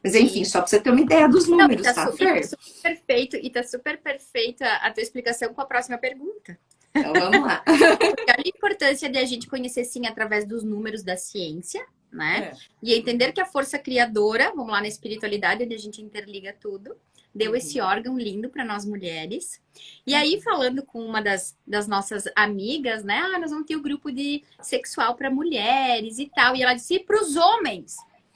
Mas enfim, só para você ter uma ideia dos números, tá, Fer? Tá super perfeito, e tá super perfeita a tua explicação com a próxima pergunta. Então vamos lá. Olha a importância de a gente conhecer, sim, através dos números da ciência, né? E entender que a força criadora, vamos lá na espiritualidade, onde a gente interliga tudo, deu esse órgão lindo para nós mulheres. E aí, falando com uma das nossas amigas, né? Ah, nós vamos ter o grupo de sexual para mulheres e tal. E ela disse, para os homens,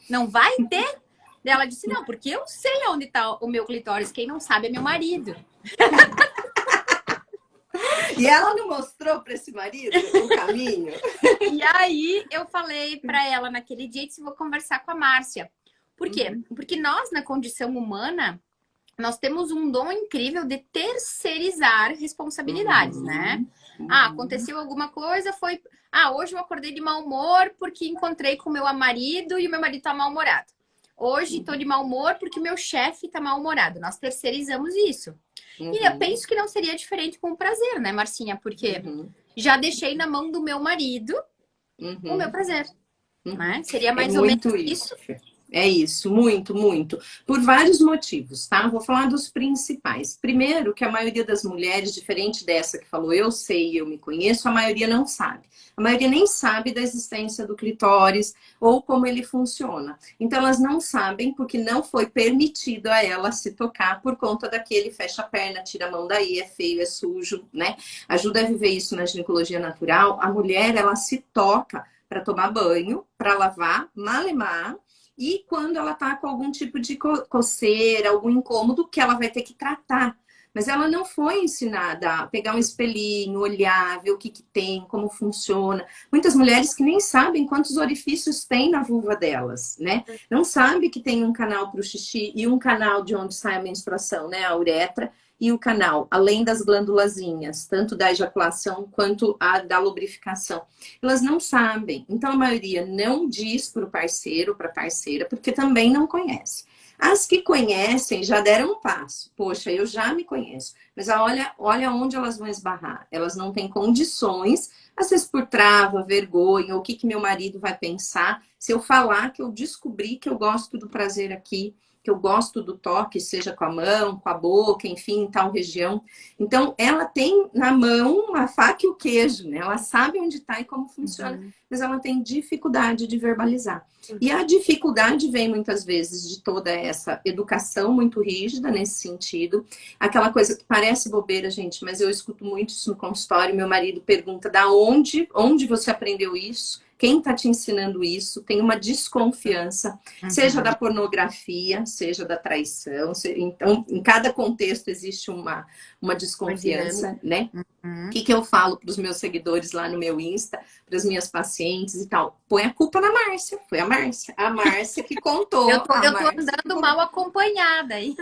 não vai ter? Daí ela disse, não, porque eu sei onde está o meu clitóris. Quem não sabe é meu marido. E ela não mostrou para esse marido o caminho? E aí, eu falei para ela naquele dia, disse, vou conversar com a Márcia. Por quê? Porque nós, na condição humana, nós temos um dom incrível de terceirizar responsabilidades, né? Ah, aconteceu alguma coisa, foi... Ah, hoje eu acordei de mau humor porque encontrei com o meu marido e o meu marido tá mal-humorado. Hoje tô de mau humor porque o meu chefe tá mal-humorado. Nós terceirizamos isso. E eu penso que não seria diferente com o prazer, né, Marcinha? Porque já deixei na mão do meu marido o meu prazer. Né? Seria mais ou menos isso. É isso, muito, muito. Por vários motivos, tá? Vou falar dos principais. Primeiro, que a maioria das mulheres, diferente dessa que falou eu sei, eu me conheço, a maioria não sabe. A maioria nem sabe da existência do clitóris ou como ele funciona. Então, elas não sabem porque não foi permitido a ela se tocar por conta daquele fecha a perna, tira a mão daí, é feio, é sujo, né? Ajuda a viver isso na ginecologia natural. A mulher, ela se toca para tomar banho, para lavar, malemar, e quando ela tá com algum tipo de coceira, algum incômodo, que ela vai ter que tratar. Mas ela não foi ensinada a pegar um espelhinho, olhar, ver o que tem, como funciona. Muitas mulheres que nem sabem quantos orifícios tem na vulva delas, né? Não sabe que tem um canal para o xixi e um canal de onde sai a menstruação, né? A uretra e o canal, além das glândulazinhas, tanto da ejaculação quanto a da lubrificação. Elas não sabem. Então, a maioria não diz para o parceiro, para a parceira, porque também não conhece. As que conhecem já deram um passo. Poxa, eu já me conheço. Mas olha onde elas vão esbarrar. Elas não têm condições, às vezes por trava, vergonha, o que meu marido vai pensar se eu falar que eu descobri que eu gosto do prazer aqui, que eu gosto do toque, seja com a mão, com a boca, enfim, em tal região. Então, ela tem na mão a faca e o queijo, né? Ela sabe onde está e como funciona, mas ela tem dificuldade de verbalizar. E a dificuldade vem muitas vezes de toda essa educação muito rígida nesse sentido. Aquela coisa que parece bobeira, gente, mas eu escuto muito isso no consultório. Meu marido pergunta onde você aprendeu isso? Quem está te ensinando isso? Tem uma desconfiança, seja da pornografia, seja da traição. Então, em cada contexto existe uma desconfiança, né? O que eu falo para os meus seguidores lá no meu Insta, para as minhas pacientes e tal? Põe a culpa na Márcia. Foi a Márcia. A Márcia que contou. Eu tô andando mal acompanhada aí.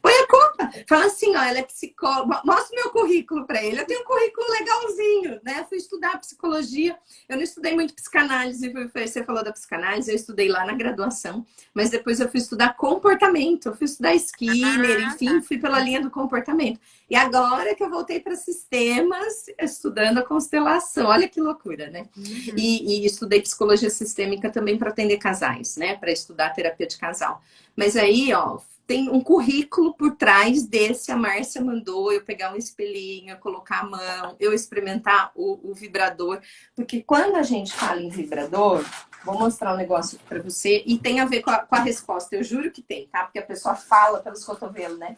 Põe a culpa. Fala assim, ó, ela é psicóloga. Mostra o meu currículo para ele. Eu tenho um currículo legalzinho, né? Fui estudar psicologia. Eu não estudei muito psicanálise. Você falou da psicanálise. Eu estudei lá na graduação. Mas depois eu fui estudar comportamento. Eu fui estudar Skinner, enfim, fui pela linha do comportamento. E agora que eu voltei para sistemas, estudando a constelação. Olha que loucura, né? E estudei psicologia sistêmica também para atender casais, né? Para estudar terapia de casal. Mas aí, ó, tem um currículo por trás desse. A Márcia mandou eu pegar um espelhinho, eu colocar a mão, eu experimentar o vibrador. Porque quando a gente fala em vibrador, vou mostrar um negócio para você, e tem a ver com a resposta. Eu juro que tem, tá? Porque a pessoa fala pelos cotovelos, né?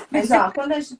Mas, ó, quando a gente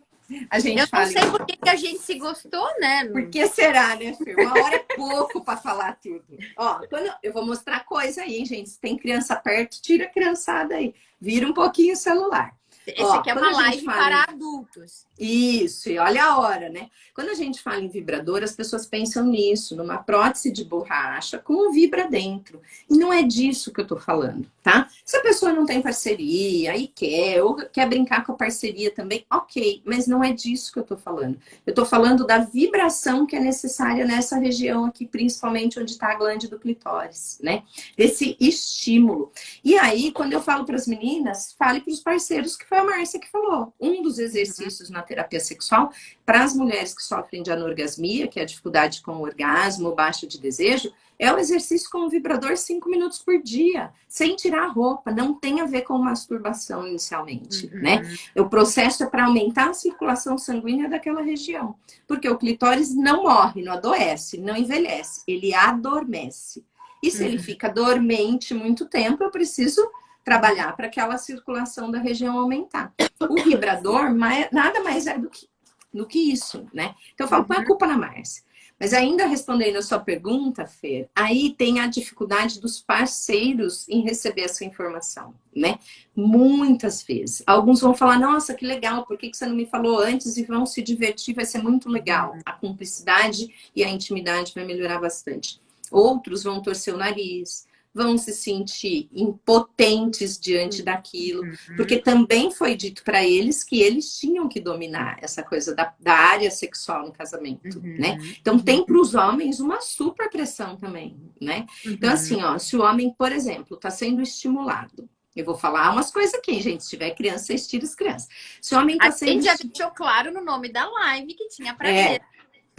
eu fala... não sei por que a gente se gostou, né? Por que será, né, Fê? Uma hora é pouco para falar tudo. Ó, eu vou mostrar coisa aí, gente. Se tem criança perto, tira a criançada aí. Vira um pouquinho o celular. Esse aqui é uma live para adultos. Isso, e olha a hora, né? Quando a gente fala em vibrador, as pessoas pensam nisso, numa prótese de borracha com um vibra dentro. E não é disso que eu tô falando, tá? Se a pessoa não tem parceria e quer, ou quer brincar com a parceria também, ok, mas não é disso que eu tô falando. Eu tô falando da vibração que é necessária nessa região aqui, principalmente onde tá a glande do clitóris, né? Esse estímulo. E aí, quando eu falo para as meninas, fale para os parceiros, que foi a Márcia que falou. Um dos exercícios na terapia sexual, para as mulheres que sofrem de anorgasmia, que é a dificuldade com o orgasmo, baixa de desejo, é o exercício com o vibrador 5 minutos por dia, sem tirar a roupa. Não tem a ver com masturbação inicialmente, né? O processo é para aumentar a circulação sanguínea daquela região. Porque o clitóris não morre, não adoece, não envelhece, ele adormece. E se ele fica dormente muito tempo, eu preciso trabalhar para aquela circulação da região aumentar. O vibrador nada mais é do que isso, né? Então eu falo, põe a culpa na Márcia. Mas ainda respondendo a sua pergunta, Fer, aí tem a dificuldade dos parceiros em receber essa informação, né? Muitas vezes. Alguns vão falar, nossa, que legal, por que você não me falou antes? E vão se divertir, vai ser muito legal. A cumplicidade e a intimidade vai melhorar bastante. Outros vão torcer o nariz, vão se sentir impotentes diante daquilo, porque também foi dito para eles que eles tinham que dominar essa coisa da área sexual no casamento, né? Então tem para os homens uma super pressão também, né? Então assim, ó, se o homem, por exemplo, está sendo estimulado, eu vou falar umas coisas aqui, gente. Se tiver criança, vocês tiram as crianças. Se o homem está sendo... A gente já deixou claro no nome da live que tinha prazer.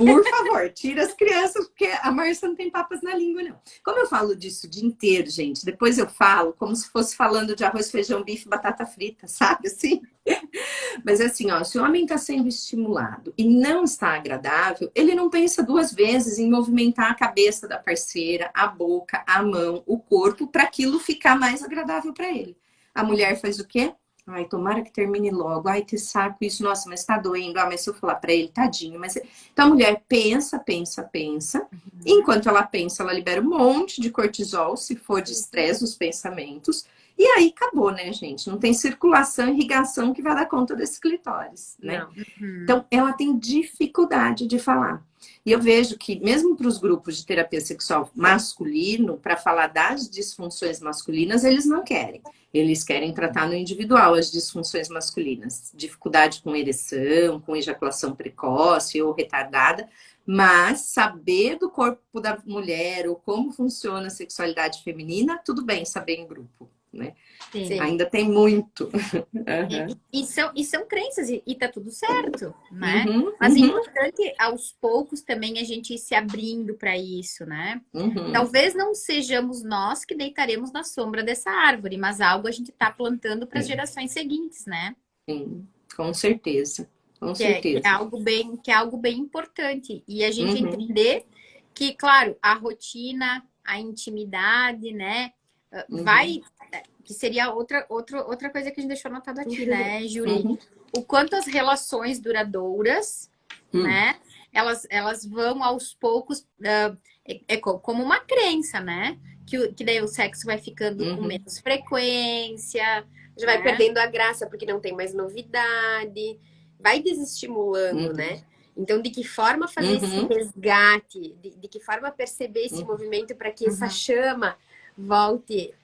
Por favor, tira as crianças, porque a Márcia não tem papas na língua, não. Como eu falo disso o dia inteiro, gente, depois eu falo como se fosse falando de arroz, feijão, bife, batata frita, sabe assim? Mas assim, ó, se o homem está sendo estimulado e não está agradável, ele não pensa duas vezes em movimentar a cabeça da parceira, a boca, a mão, o corpo, para aquilo ficar mais agradável para ele. A mulher faz o quê? Ai, tomara que termine logo. Ai, que saco isso. Nossa, mas tá doendo. Ah, mas se eu falar pra ele, tadinho. Mas... Então a mulher pensa, pensa, pensa. Enquanto ela pensa, ela libera um monte de cortisol, se for de estresse, os pensamentos. E aí acabou, né, gente? Não tem circulação, irrigação que vai dar conta desse clitóris, né? Então, ela tem dificuldade de falar. E eu vejo que, mesmo para os grupos de terapia sexual masculino, para falar das disfunções masculinas, eles não querem. Eles querem tratar no individual as disfunções masculinas. Dificuldade com ereção, com ejaculação precoce ou retardada. Mas saber do corpo da mulher ou como funciona a sexualidade feminina, tudo bem saber em grupo, né? Sim. Ainda tem muito. E são crenças, e tá tudo certo, né? Mas é importante, aos poucos, também a gente ir se abrindo para isso, né? Talvez não sejamos nós que deitaremos na sombra dessa árvore, mas algo a gente tá plantando para as gerações seguintes, né? Sim, com certeza. Com Que certeza. é algo bem importante. E a gente entender que, claro, a rotina, a intimidade, né? Que seria outra coisa que a gente deixou anotado aqui, né, Júlia? O quanto as relações duradouras, né? Elas vão aos poucos, como uma crença, né? Que daí o sexo vai ficando com menos frequência, Já vai perdendo a graça porque não tem mais novidade, vai desestimulando, né? Então, de que forma fazer esse resgate, de que forma perceber esse movimento para que essa chama volte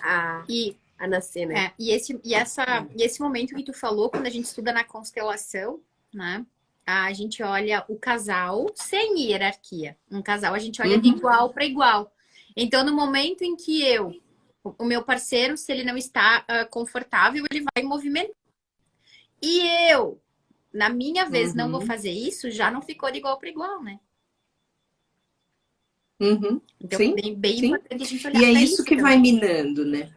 a nascer, né? E esse momento que tu falou, quando a gente estuda na constelação, né? A gente olha o casal sem hierarquia. Um casal a gente olha de igual para igual. Então, no momento em que o meu parceiro, se ele não está confortável, ele vai movimentar. E eu, na minha vez, não vou fazer isso, já não ficou de igual para igual, né? Então, sim, bem importante a gente olhar e é pra isso que também. vai minando, né?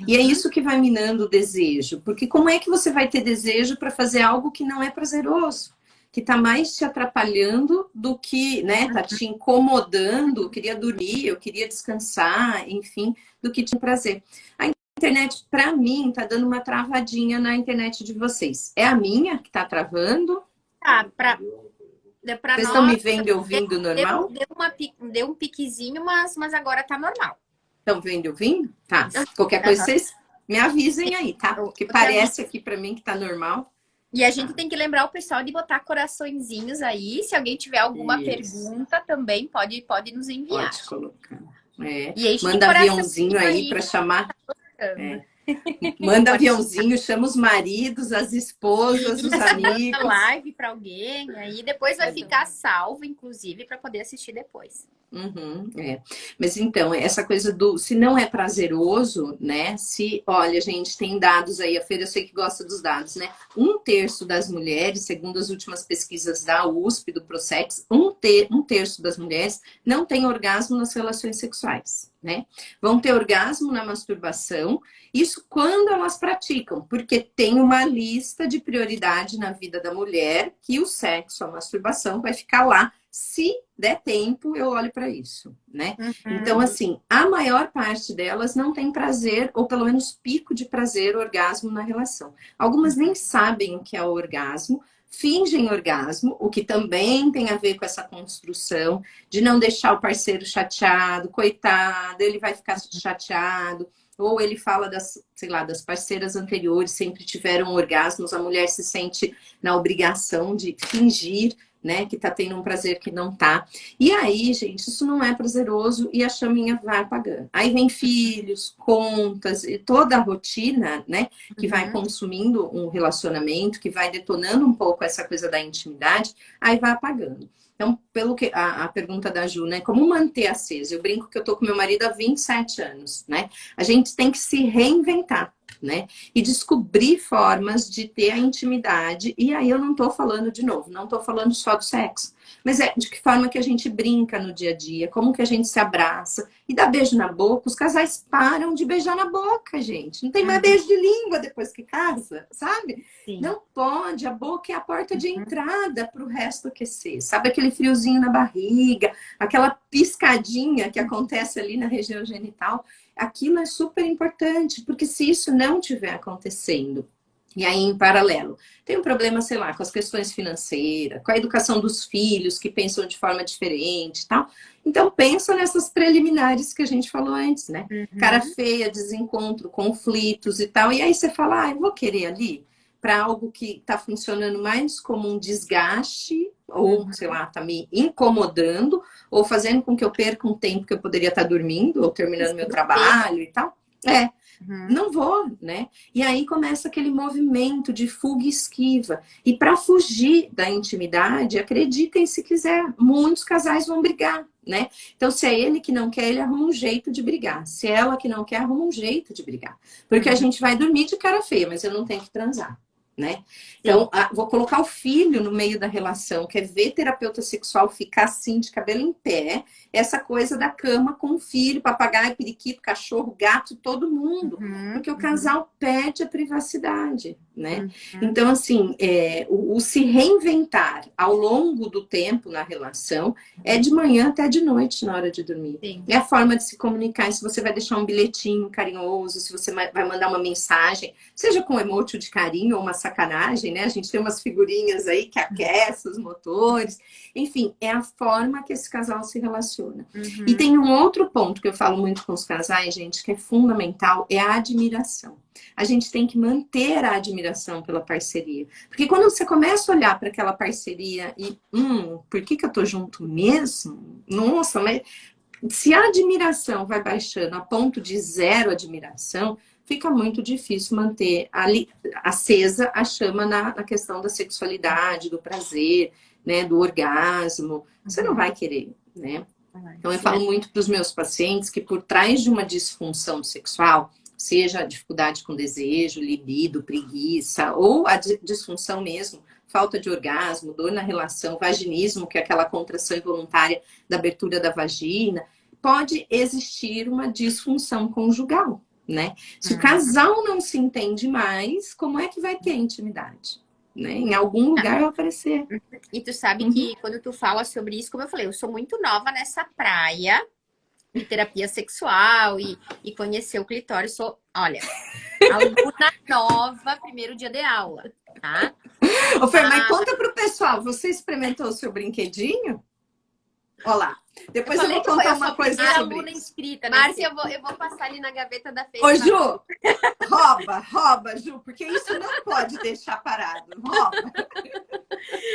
E é isso que vai minando o desejo. Porque como é que você vai ter desejo para fazer algo que não é prazeroso? Que tá mais te atrapalhando do que, né? Tá te incomodando, eu queria dormir, eu queria descansar, enfim, do que te prazer. A internet, para mim, tá dando uma travadinha na internet de vocês. É a minha que tá travando? Vocês estão me vendo e ouvindo normal? Deu um piquezinho, mas agora tá normal. Estão vendo e ouvindo? Tá. Qualquer coisa vocês me avisem aí, tá? Porque parece aqui para mim que tá normal. E a gente tem que lembrar o pessoal de botar coraçõezinhos aí. Se alguém tiver alguma pergunta, também pode nos enviar. Pode colocar. Manda aviãozinho aí para chamar. Manda aviãozinho, chama os maridos, as esposas, os amigos. Live para alguém, aí depois vai ficar salvo, inclusive, para poder assistir depois. Mas então, essa coisa do se não é prazeroso, né? Olha, gente, tem dados aí, a Feira eu sei que gosta dos dados, né? 1/3 das mulheres, segundo as últimas pesquisas da USP, do Prosex, 1/3 das mulheres não tem orgasmo nas relações sexuais, né? Vão ter orgasmo na masturbação, isso quando elas praticam, porque tem uma lista de prioridade na vida da mulher que o sexo, a masturbação vai ficar lá. Se der tempo, eu olho para isso, né? Então, assim, a maior parte delas não tem prazer, ou pelo menos pico de prazer, orgasmo na relação. Algumas nem sabem o que é o orgasmo, fingem orgasmo, o que também tem a ver com essa construção de não deixar o parceiro chateado, coitado, ele vai ficar chateado. Ou ele fala das parceiras anteriores, sempre tiveram orgasmos, a mulher se sente na obrigação de fingir, né, que tá tendo um prazer que não tá. E aí, gente, isso não é prazeroso e a chaminha vai apagando. Aí vem filhos, contas e toda a rotina, né, que vai consumindo um relacionamento, que vai detonando um pouco essa coisa da intimidade, aí vai apagando. Então, pelo que a pergunta da Ju, né? Como manter aceso? Eu brinco que eu tô com meu marido há 27 anos, né? A gente tem que se reinventar. né? E descobrir formas de ter a intimidade. E aí eu não tô falando, de novo, não tô falando só do sexo, mas é de que forma que a gente brinca no dia a dia, como que a gente se abraça e dá beijo na boca. Os casais param de beijar na boca, gente. Não tem mais beijo de língua depois que casa, sabe? Sim. Não pode. A boca é a porta de entrada para o resto aquecer. Sabe aquele friozinho na barriga, aquela piscadinha que acontece ali na região genital? Aquilo é super importante, porque se isso não estiver acontecendo, e aí em paralelo, tem um problema, sei lá, com as questões financeiras, com a educação dos filhos, que pensam de forma diferente e tal. Então pensa nessas preliminares que a gente falou antes, né? Cara feia, desencontro, conflitos e tal. E aí você fala, ah, eu vou querer ali para algo que está funcionando mais como um desgaste, ou, sei lá, tá me incomodando, ou fazendo com que eu perca um tempo que eu poderia estar dormindo, ou terminando meu trabalho e tal. Não vou, né? E aí começa aquele movimento de fuga e esquiva. E para fugir da intimidade, acreditem se quiser, muitos casais vão brigar, né? Então, se é ele que não quer, ele arruma um jeito de brigar. Se é ela que não quer, arruma um jeito de brigar. Porque a gente vai dormir de cara feia, mas eu não tenho que transar, né? Então, vou colocar o filho no meio da relação, quer ver terapeuta sexual ficar assim, de cabelo em pé, essa coisa da cama com o filho, papagaio, periquito, cachorro, gato, todo mundo, porque o casal perde a privacidade, né? Então, assim, o se reinventar ao longo do tempo na relação é de manhã até de noite na hora de dormir. Sim. É a forma de se comunicar, se você vai deixar um bilhetinho carinhoso, se você vai mandar uma mensagem, seja com emoji de carinho ou uma sacanagem, né? A gente tem umas figurinhas aí que aquecem os motores. Enfim, é a forma que esse casal se relaciona. E tem um outro ponto que eu falo muito com os casais, gente, que é fundamental, é a admiração. A gente tem que manter a admiração pela parceria. Porque quando você começa a olhar para aquela parceria e, por que eu tô junto mesmo? Nossa, mas se a admiração vai baixando a ponto de zero admiração, fica muito difícil manter ali acesa a chama na questão da sexualidade, do prazer, né, do orgasmo. Você não vai querer, né? Então eu falo muito para os meus pacientes que por trás de uma disfunção sexual, seja a dificuldade com desejo, libido, preguiça, ou a disfunção mesmo, falta de orgasmo, dor na relação, vaginismo, que é aquela contração involuntária da abertura da vagina, pode existir uma disfunção conjugal, né? Se o casal não se entende mais, como é que vai ter intimidade? Né? Em algum lugar vai aparecer. E tu sabe que quando tu fala sobre isso, como eu falei, eu sou muito nova nessa praia de terapia sexual e conhecer o clitóris. Sou, olha, aluna nova, primeiro dia de aula, tá? Ô, Fer, mas conta pro pessoal, você experimentou o seu brinquedinho? Olha lá. Depois eu vou contar uma coisa sobre aluna isso. inscrita. Márcia, eu vou passar ali na gaveta da feira. Ô, Ju, rouba, Ju, porque isso não pode deixar parado. Rouba.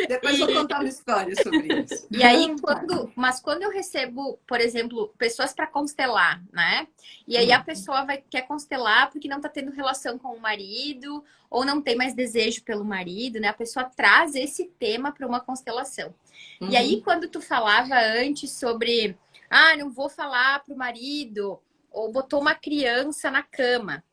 Depois eu vou contar uma história sobre isso. E aí, quando eu recebo, por exemplo, pessoas para constelar, né? E aí a pessoa quer constelar porque não tá tendo relação com o marido ou não tem mais desejo pelo marido, né? A pessoa traz esse tema para uma constelação. E aí, quando tu falava antes sobre, não vou falar pro marido, ou botou uma criança na cama.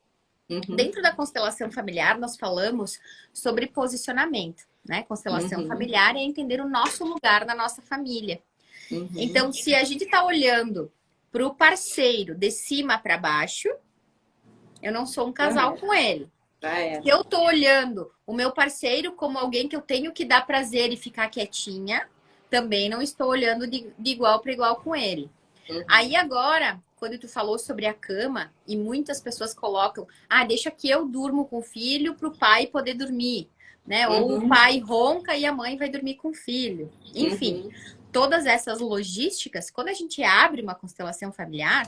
Dentro da constelação familiar, nós falamos sobre posicionamento, né? Constelação familiar é entender o nosso lugar na nossa família. Então, se a gente tá olhando pro parceiro de cima para baixo, eu não sou um casal com ele. Se eu tô olhando o meu parceiro como alguém que eu tenho que dar prazer e ficar quietinha, também não estou olhando de igual para igual com ele. Aí agora, quando tu falou sobre a cama, e muitas pessoas colocam, deixa que eu durmo com o filho para o pai poder dormir, né? Ou o pai ronca e a mãe vai dormir com o filho. Enfim, todas essas logísticas, quando a gente abre uma constelação familiar,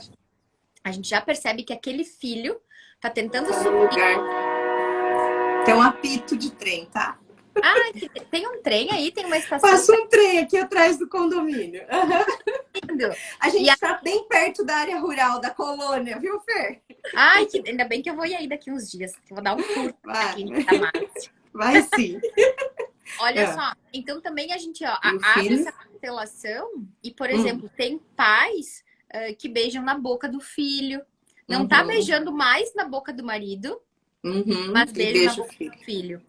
a gente já percebe que aquele filho tá tentando subir. Tem um apito de trem, tá? Tem um trem aí, tem uma estação. Passa um trem aqui atrás do condomínio. A gente tá bem perto da área rural da colônia, viu, Fer? Ainda bem que eu vou ir aí daqui uns dias. Eu vou dar um curso aqui em Vai sim. Olha só, então também a gente abre essa constelação e, por exemplo, tem pais que beijam na boca do filho. Não tá beijando mais na boca do marido, Uhum. Mas E beijo na beijo, boca filho. do filho.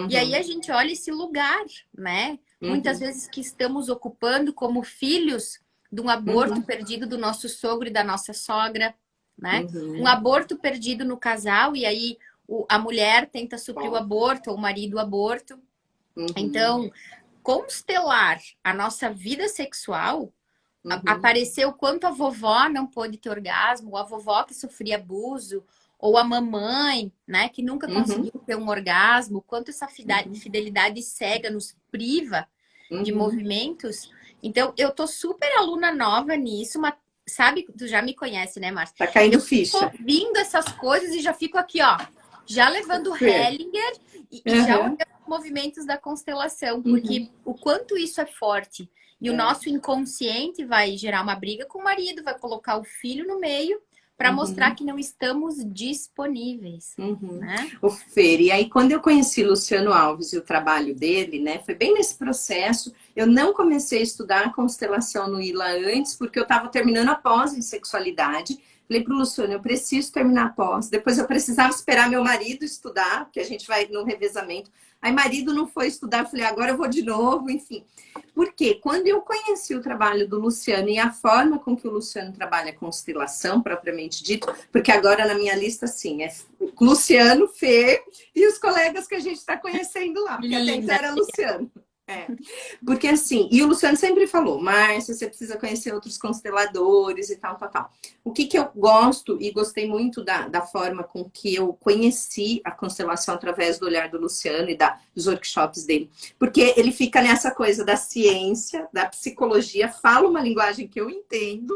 E aí Uhum. a gente olha esse lugar, né? Muitas Uhum. vezes que estamos ocupando como filhos de um aborto Uhum. perdido do nosso sogro e da nossa sogra, né? Um Uhum. aborto perdido no casal, e aí a mulher tenta suprir o Bom. aborto, ou o marido o aborto. Uhum. Então, constelar a nossa vida sexual, Uhum. apareceu quanto a vovó não pôde ter orgasmo, ou a vovó que sofria abuso, ou a mamãe, né, que nunca Uhum. conseguiu ter um orgasmo, quanto essa Uhum. fidelidade cega nos priva de Uhum. movimentos. Então, eu tô super aluna nova nisso, mas sabe, tu já me conhece, né, Márcia? Tá Eu caindo fico ficha. ouvindo essas coisas e já fico aqui, ó, já levando Fer. Hellinger e já olhando Uhum. os movimentos da constelação, Uhum. porque o quanto isso é forte. E o É. nosso inconsciente vai gerar uma briga com o marido, vai colocar o filho no meio para mostrar Uhum. que não estamos disponíveis, Uhum. né? O Fer, e aí quando eu conheci Luciano Alves e o trabalho dele, né, foi bem nesse processo. Eu não comecei a estudar a constelação no ILA antes, porque eu estava terminando a pós em sexualidade. Falei para o Luciano, eu preciso terminar a pós. Depois eu precisava esperar meu marido estudar, porque a gente vai no revezamento. Aí marido não foi estudar, eu falei, agora eu vou de novo, enfim. Porque quando eu conheci o trabalho do Luciano e a forma com que o Luciano trabalha a constelação, propriamente dito, porque agora na minha lista, sim, é Luciano, Fê e os colegas que a gente está conhecendo lá, porque até então Linda. era Luciano. É. Porque assim, e o Luciano sempre falou, Márcia, você precisa conhecer outros consteladores e tal, tal, tal. O que que eu gosto e gostei muito da forma com que eu conheci a constelação através do olhar do Luciano e dos workshops dele. Porque ele fica nessa coisa da ciência, da psicologia, fala uma linguagem que eu entendo,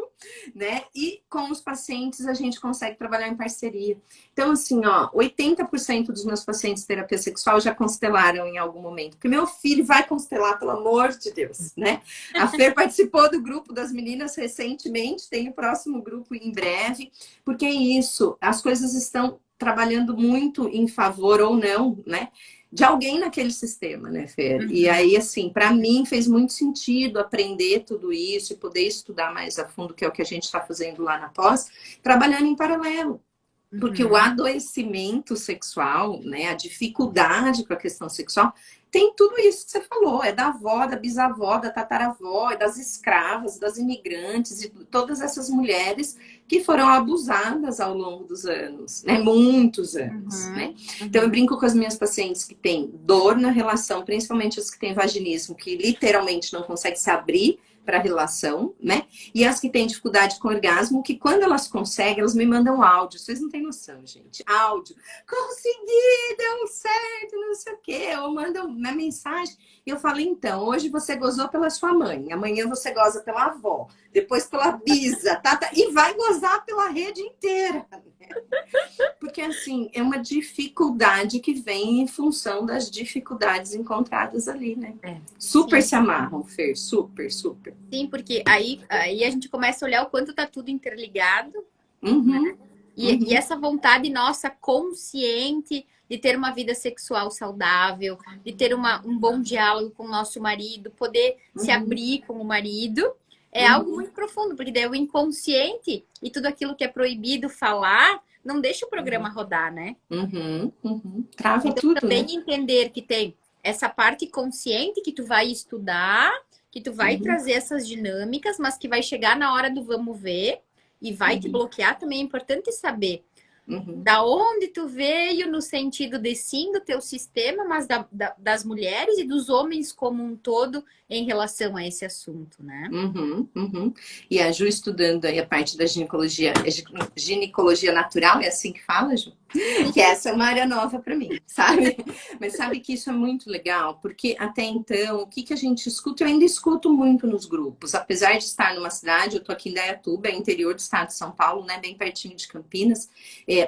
né? E com os pacientes a gente consegue trabalhar em parceria. Então, assim, ó, 80% dos meus pacientes de terapia sexual já constelaram em algum momento. Porque meu filho vai constelar, pelo amor de Deus, né? A Fer participou do grupo das meninas recentemente, tem o próximo grupo em breve. Porque é isso, as coisas estão trabalhando muito em favor ou não, né? De alguém naquele sistema, né, Fer? E Uhum. aí, assim, para mim fez muito sentido aprender tudo isso e poder estudar mais a fundo, que é o que a gente está fazendo lá na pós, trabalhando em paralelo. Porque o Uhum. adoecimento sexual, né, a dificuldade com a questão sexual, tem tudo isso que você falou, é da avó, da bisavó, da tataravó, é das escravas, das imigrantes e todas essas mulheres que foram abusadas ao longo dos anos, né, muitos anos, né. Uhum. Então eu Uhum. brinco com as minhas pacientes que têm dor na relação, principalmente as que têm vaginismo, que literalmente não conseguem se abrir para a relação, né? E as que têm dificuldade com orgasmo, que quando elas conseguem, elas me mandam áudio. Vocês não têm noção, gente. Áudio. Consegui, deu certo, não sei o quê. Ou mandam uma mensagem. E eu falo, então, hoje você gozou pela sua mãe, amanhã você goza pela avó, depois pela bisa, tá, e vai gozar pela rede inteira. Né? Porque, assim, é uma dificuldade que vem em função das dificuldades encontradas ali, né? É. Super Sim. se amarram, Fer. Super, super. Sim, porque aí a gente começa a olhar o quanto tá tudo interligado, né? Uhum, E uhum, essa vontade nossa consciente de ter uma vida sexual saudável, de ter um bom diálogo com o nosso marido, poder se uhum, abrir com o marido, é algo uhum, muito profundo, porque daí o inconsciente e tudo aquilo que é proibido falar não deixa o programa rodar, né? uhum, uhum. Trava Então, tudo, né? também entender que tem essa parte consciente que tu vai estudar, que tu vai Uhum, trazer essas dinâmicas, mas que vai chegar na hora do vamos ver e vai te uhum, bloquear também. É importante saber uhum. da onde tu veio no sentido de sim do teu sistema, mas das mulheres e dos homens como um todo em relação a esse assunto, né? Uhum, uhum. E a Ju estudando aí a parte da ginecologia, ginecologia natural, é assim que fala, Ju? Que essa é uma área nova para mim, sabe? Mas sabe que isso é muito legal, porque até então, o que que a gente escuta? Eu ainda escuto muito nos grupos, apesar de estar numa cidade, eu tô aqui em Indaiatuba, é interior do estado de São Paulo, né, bem pertinho de Campinas.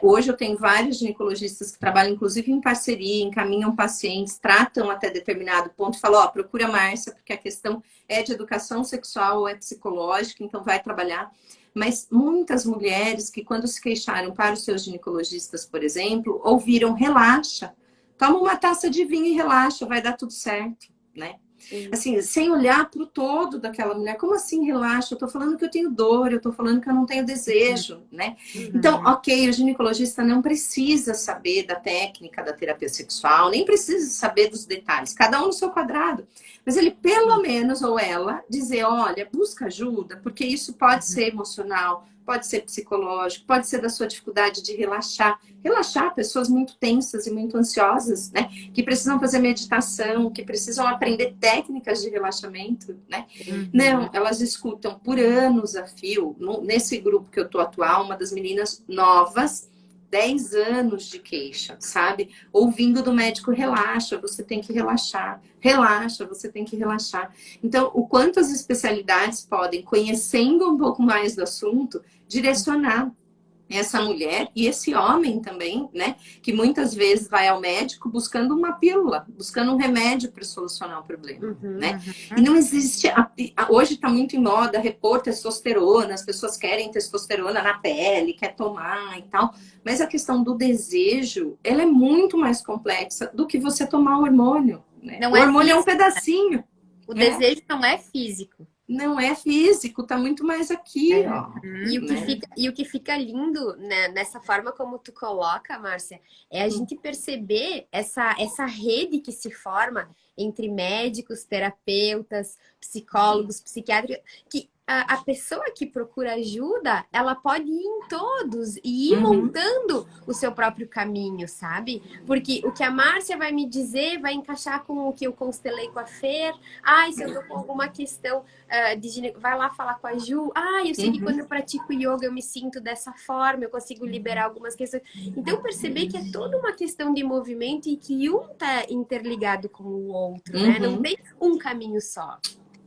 Hoje eu tenho vários ginecologistas que trabalham, inclusive, em parceria, encaminham pacientes, tratam até determinado ponto, falam, ó, procura a Márcia, porque a questão é de educação sexual ou é psicológica, então vai trabalhar. Mas muitas mulheres que, quando se queixaram para os seus ginecologistas, por exemplo, ouviram relaxa. Toma uma taça de vinho e relaxa, vai dar tudo certo, né? Assim, sem olhar para o todo daquela mulher. Como assim, relaxa? Eu tô falando que eu tenho dor, eu tô falando que eu não tenho desejo, né? Então, ok, o ginecologista não precisa saber da técnica da terapia sexual, nem precisa saber dos detalhes, cada um no seu quadrado. Mas ele, pelo menos, ou ela, dizer, olha, busca ajuda, porque isso pode ser emocional, pode ser psicológico, pode ser da sua dificuldade de relaxar. Relaxar pessoas muito tensas e muito ansiosas, né? Que precisam fazer meditação, que precisam aprender técnicas de relaxamento, né? Não, elas escutam por anos a fio. Nesse grupo que eu tô atual, uma das meninas novas, 10 anos de queixa, sabe? Ouvindo do médico, relaxa, você tem que relaxar. Relaxa, você tem que relaxar. Então, o quanto as especialidades podem, conhecendo um pouco mais do assunto, direcionar essa mulher e esse homem também, né? Que muitas vezes vai ao médico buscando uma pílula, buscando um remédio para solucionar o problema, né? E não existe... Hoje está muito em moda repor testosterona, as pessoas querem testosterona na pele, quer tomar e tal. Mas a questão do desejo, ela é muito mais complexa do que você tomar o hormônio, né? Não o é hormônio é um físico, pedacinho. O desejo não é físico. Não é físico, tá muito mais aqui, ó. E o que fica lindo, né, nessa forma como tu coloca, Márcia, é a gente perceber essa rede que se forma entre médicos, terapeutas, psicólogos, psiquiatras, que a pessoa que procura ajuda, ela pode ir em todos e ir montando o seu próprio caminho, sabe? Porque o que a Márcia vai me dizer vai encaixar com o que eu constelei com a Fer. Ai, se eu tô com alguma questão vai lá falar com a Ju. Ai, eu sei que quando eu pratico yoga eu me sinto dessa forma, eu consigo liberar algumas questões. Então, perceber que é toda uma questão de movimento e que um tá interligado com o outro, né? Não tem um caminho só.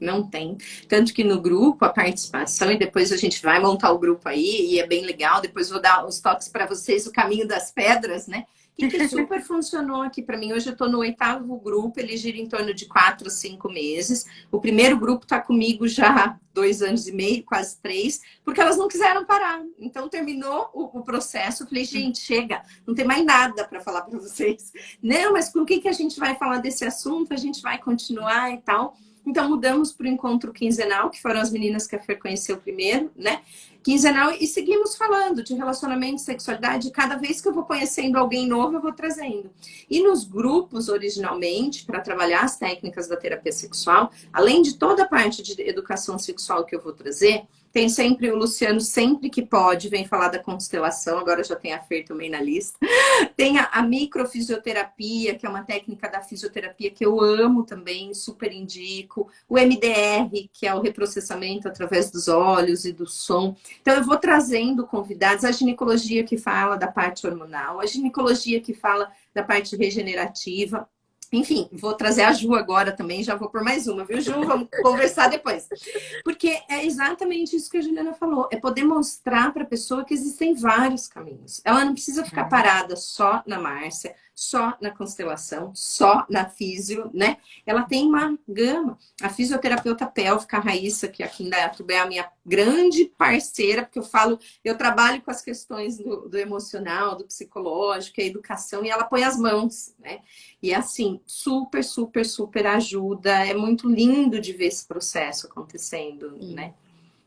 Não tem. Tanto que no grupo, a participação, e depois a gente vai montar o grupo aí, e é bem legal, depois vou dar os toques para vocês, o caminho das pedras, né? Que super funcionou aqui para mim. Hoje eu estou no 8º grupo, ele gira em torno de 4 a 5 meses. O primeiro grupo está comigo já há 2 anos e meio, quase 3, porque elas não quiseram parar. Então terminou o processo, eu falei, gente, chega, não tem mais nada para falar para vocês. Não, mas com o que a gente vai falar desse assunto? A gente vai continuar e tal. Então, mudamos para o encontro quinzenal, que foram as meninas que a Fer conheceu primeiro, né? Quinzenal, e seguimos falando de relacionamento, sexualidade. Cada vez que eu vou conhecendo alguém novo, eu vou trazendo. E nos grupos, originalmente, para trabalhar as técnicas da terapia sexual, além de toda a parte de educação sexual que eu vou trazer, tem sempre o Luciano, sempre que pode, vem falar da constelação. Agora já tem a Fer também na lista. Tem a microfisioterapia, que é uma técnica da fisioterapia que eu amo também, super indico. O MDR, que é o reprocessamento através dos olhos e do som. Então, eu vou trazendo convidados. A ginecologia que fala da parte hormonal, a ginecologia que fala da parte regenerativa. Enfim, vou trazer a Ju agora também, já vou por mais uma, viu, Ju? Vamos conversar depois. Porque é exatamente isso que a Juliana falou, é poder mostrar para a pessoa que existem vários caminhos. Ela não precisa ficar parada só na Márcia, só na constelação, só na físio, né? Ela tem uma gama. A fisioterapeuta pélvica, a Raíssa, que aqui em Dayatuba é a minha grande parceira, porque eu trabalho com as questões do emocional, do psicológico, a educação, e ela põe as mãos, né? E assim, super, super, super ajuda. É muito lindo de ver esse processo acontecendo, né?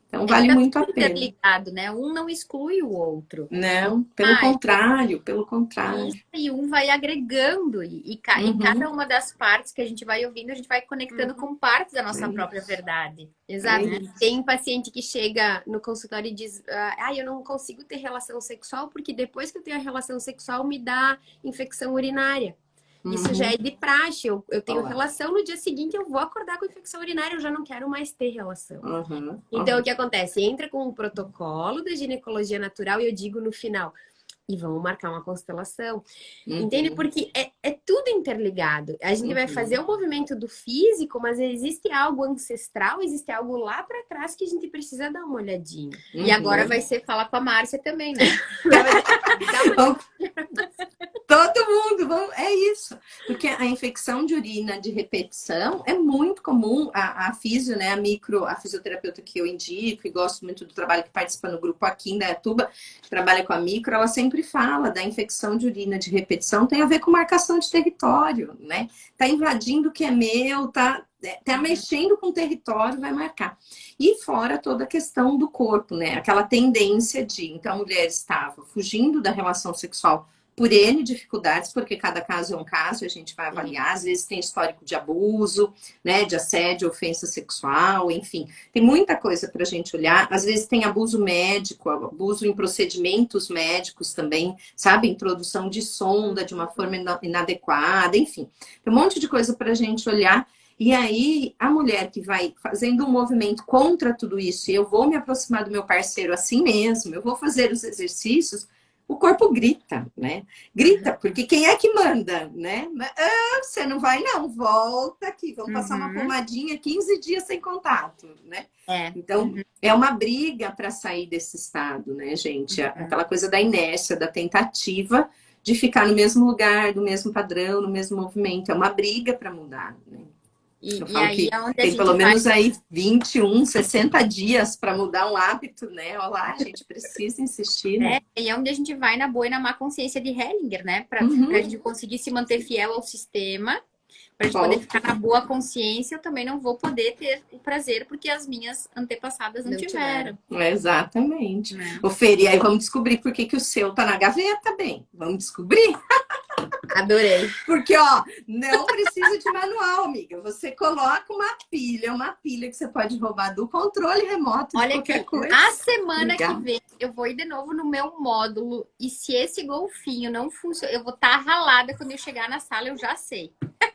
Então vale muito a pena. Interligado, né? Um não exclui o outro. Não, pelo contrário, pelo contrário. E um vai agregando, e cada uma das partes que a gente vai ouvindo, a gente vai conectando com partes da nossa própria verdade. Exato. Tem paciente que chega no consultório e diz, eu não consigo ter relação sexual porque depois que eu tenho a relação sexual me dá infecção urinária. Isso já é de praxe. Eu tenho relação, no dia seguinte eu vou acordar com infecção urinária, eu já não quero mais ter relação. Então, o que acontece? Entra com um protocolo da ginecologia natural e eu digo no final, e vamos marcar uma constelação. Entende? Porque é tudo interligado. A gente vai fazer o movimento do físico, mas existe algo ancestral, existe algo lá para trás que a gente precisa dar uma olhadinha. E agora vai ser falar com a Márcia também, né? Todo mundo, é isso. Porque a infecção de urina de repetição é muito comum. A físio, né, a fisioterapeuta que eu indico e gosto muito do trabalho que participa no grupo aqui em Dayatuba, trabalha com a micro, ela sempre fala da infecção de urina de repetição, tem a ver com marcação de território, né? Tá invadindo o que é meu, tá tá mexendo com o território, vai marcar. E fora toda a questão do corpo, né? Aquela tendência de... Então, a mulher estava fugindo da relação sexual por N dificuldades, porque cada caso é um caso, a gente vai avaliar. Às vezes tem histórico de abuso, né? De assédio, ofensa sexual, enfim. Tem muita coisa para a gente olhar. Às vezes tem abuso médico, abuso em procedimentos médicos também, sabe? Introdução de sonda de uma forma inadequada, enfim. Tem um monte de coisa para a gente olhar. E aí, a mulher que vai fazendo um movimento contra tudo isso, e eu vou me aproximar do meu parceiro assim mesmo, eu vou fazer os exercícios, o corpo grita, né? Grita, porque quem é que manda, né? Ah, você não vai não, volta aqui, vamos passar uma pomadinha 15 dias sem contato, né? Então, é uma briga para sair desse estado, né, gente? Aquela coisa da inércia, da tentativa de ficar no mesmo lugar, no mesmo padrão, no mesmo movimento. É uma briga para mudar, né? E falo aí que é onde a tem gente pelo vai... menos aí 21, 60 dias para mudar um hábito, né? Olha lá, a gente precisa insistir, né? E é onde a gente vai na boa e na má consciência de Hellinger, né? Pra gente conseguir se manter fiel ao sistema, pra gente poder ficar na boa consciência, eu também não vou poder ter o prazer, porque as minhas antepassadas não tiveram. Exatamente. Ô, Fer, e aí vamos descobrir por que o seu tá na gaveta, bem. Vamos descobrir? Adorei. Porque, ó, não precisa de manual, amiga. Você coloca uma pilha que você pode roubar do controle remoto de qualquer coisa. A semana que vem eu vou ir de novo no meu módulo e se esse golfinho não funciona, eu vou estar ralada quando eu chegar na sala, eu já sei.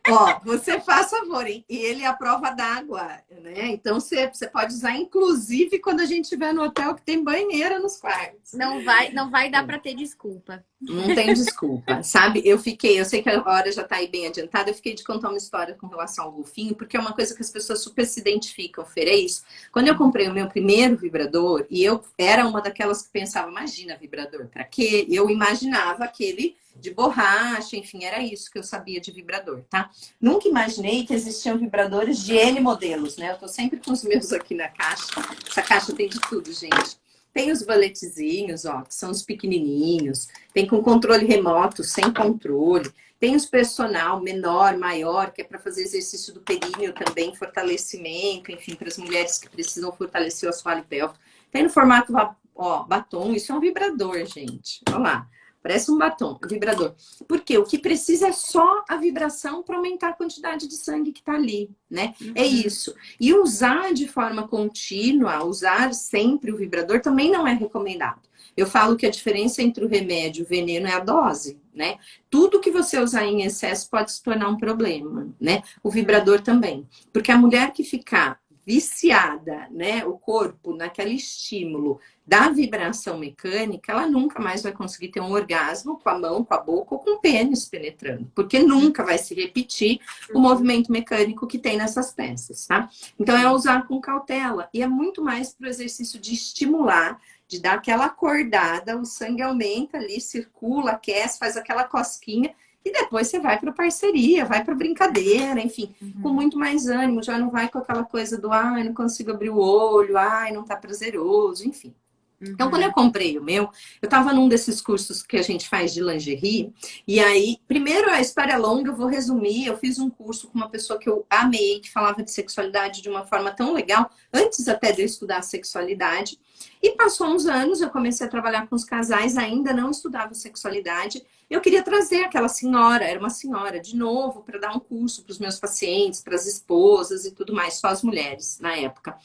Ó, você faz favor, hein? E ele é a prova d'água, né? Então você pode usar, inclusive, quando a gente estiver no hotel que tem banheira nos quartos. Não vai dar para ter desculpa. Não tem desculpa, sabe? Eu sei que a hora já tá aí bem adiantada, eu fiquei de contar uma história com relação ao golfinho, porque é uma coisa que as pessoas super se identificam, Fer, é isso. Quando eu comprei o meu primeiro vibrador, e eu era uma daquelas que pensava, imagina vibrador, pra quê? Eu imaginava aquele de borracha, enfim, era isso que eu sabia de vibrador, tá? Nunca imaginei que existiam vibradores de N modelos, né? Eu tô sempre com os meus aqui na caixa. Essa caixa tem de tudo, gente. Tem os valetezinhos, ó, que são os pequenininhos. Tem com controle remoto, sem controle. Tem os personal menor, maior, que é para fazer exercício do períneo também, fortalecimento, enfim, para as mulheres que precisam fortalecer o assoalho pélvico. Tem no formato, ó, batom. Isso é um vibrador, gente. Olha lá. Parece um batom, um vibrador. Porque o que precisa é só a vibração para aumentar a quantidade de sangue que está ali, né? É isso. E usar de forma contínua, usar sempre o vibrador também não é recomendado. Eu falo que a diferença entre o remédio e o veneno é a dose, né? Tudo que você usar em excesso pode se tornar um problema, né? O vibrador também. Porque a mulher que ficar viciada, né, o corpo naquele estímulo da vibração mecânica, ela nunca mais vai conseguir ter um orgasmo com a mão, com a boca ou com o pênis penetrando, porque nunca vai se repetir o movimento mecânico que tem nessas peças, tá? Então é usar com cautela e é muito mais para o exercício de estimular, de dar aquela acordada, o sangue aumenta ali, circula, aquece, faz aquela cosquinha. E depois você vai para parceria, vai para brincadeira, enfim, com muito mais ânimo, já não vai com aquela coisa do ai, não consigo abrir o olho, ai, não tá prazeroso, enfim. Então, quando eu comprei o meu, eu tava num desses cursos que a gente faz de lingerie, e aí, primeiro a história é longa, eu vou resumir, eu fiz um curso com uma pessoa que eu amei, que falava de sexualidade de uma forma tão legal, antes até de eu estudar sexualidade, e passou uns anos, eu comecei a trabalhar com os casais, ainda não estudava sexualidade, eu queria trazer aquela senhora, era uma senhora, de novo, para dar um curso para os meus pacientes, para as esposas e tudo mais, só as mulheres na época.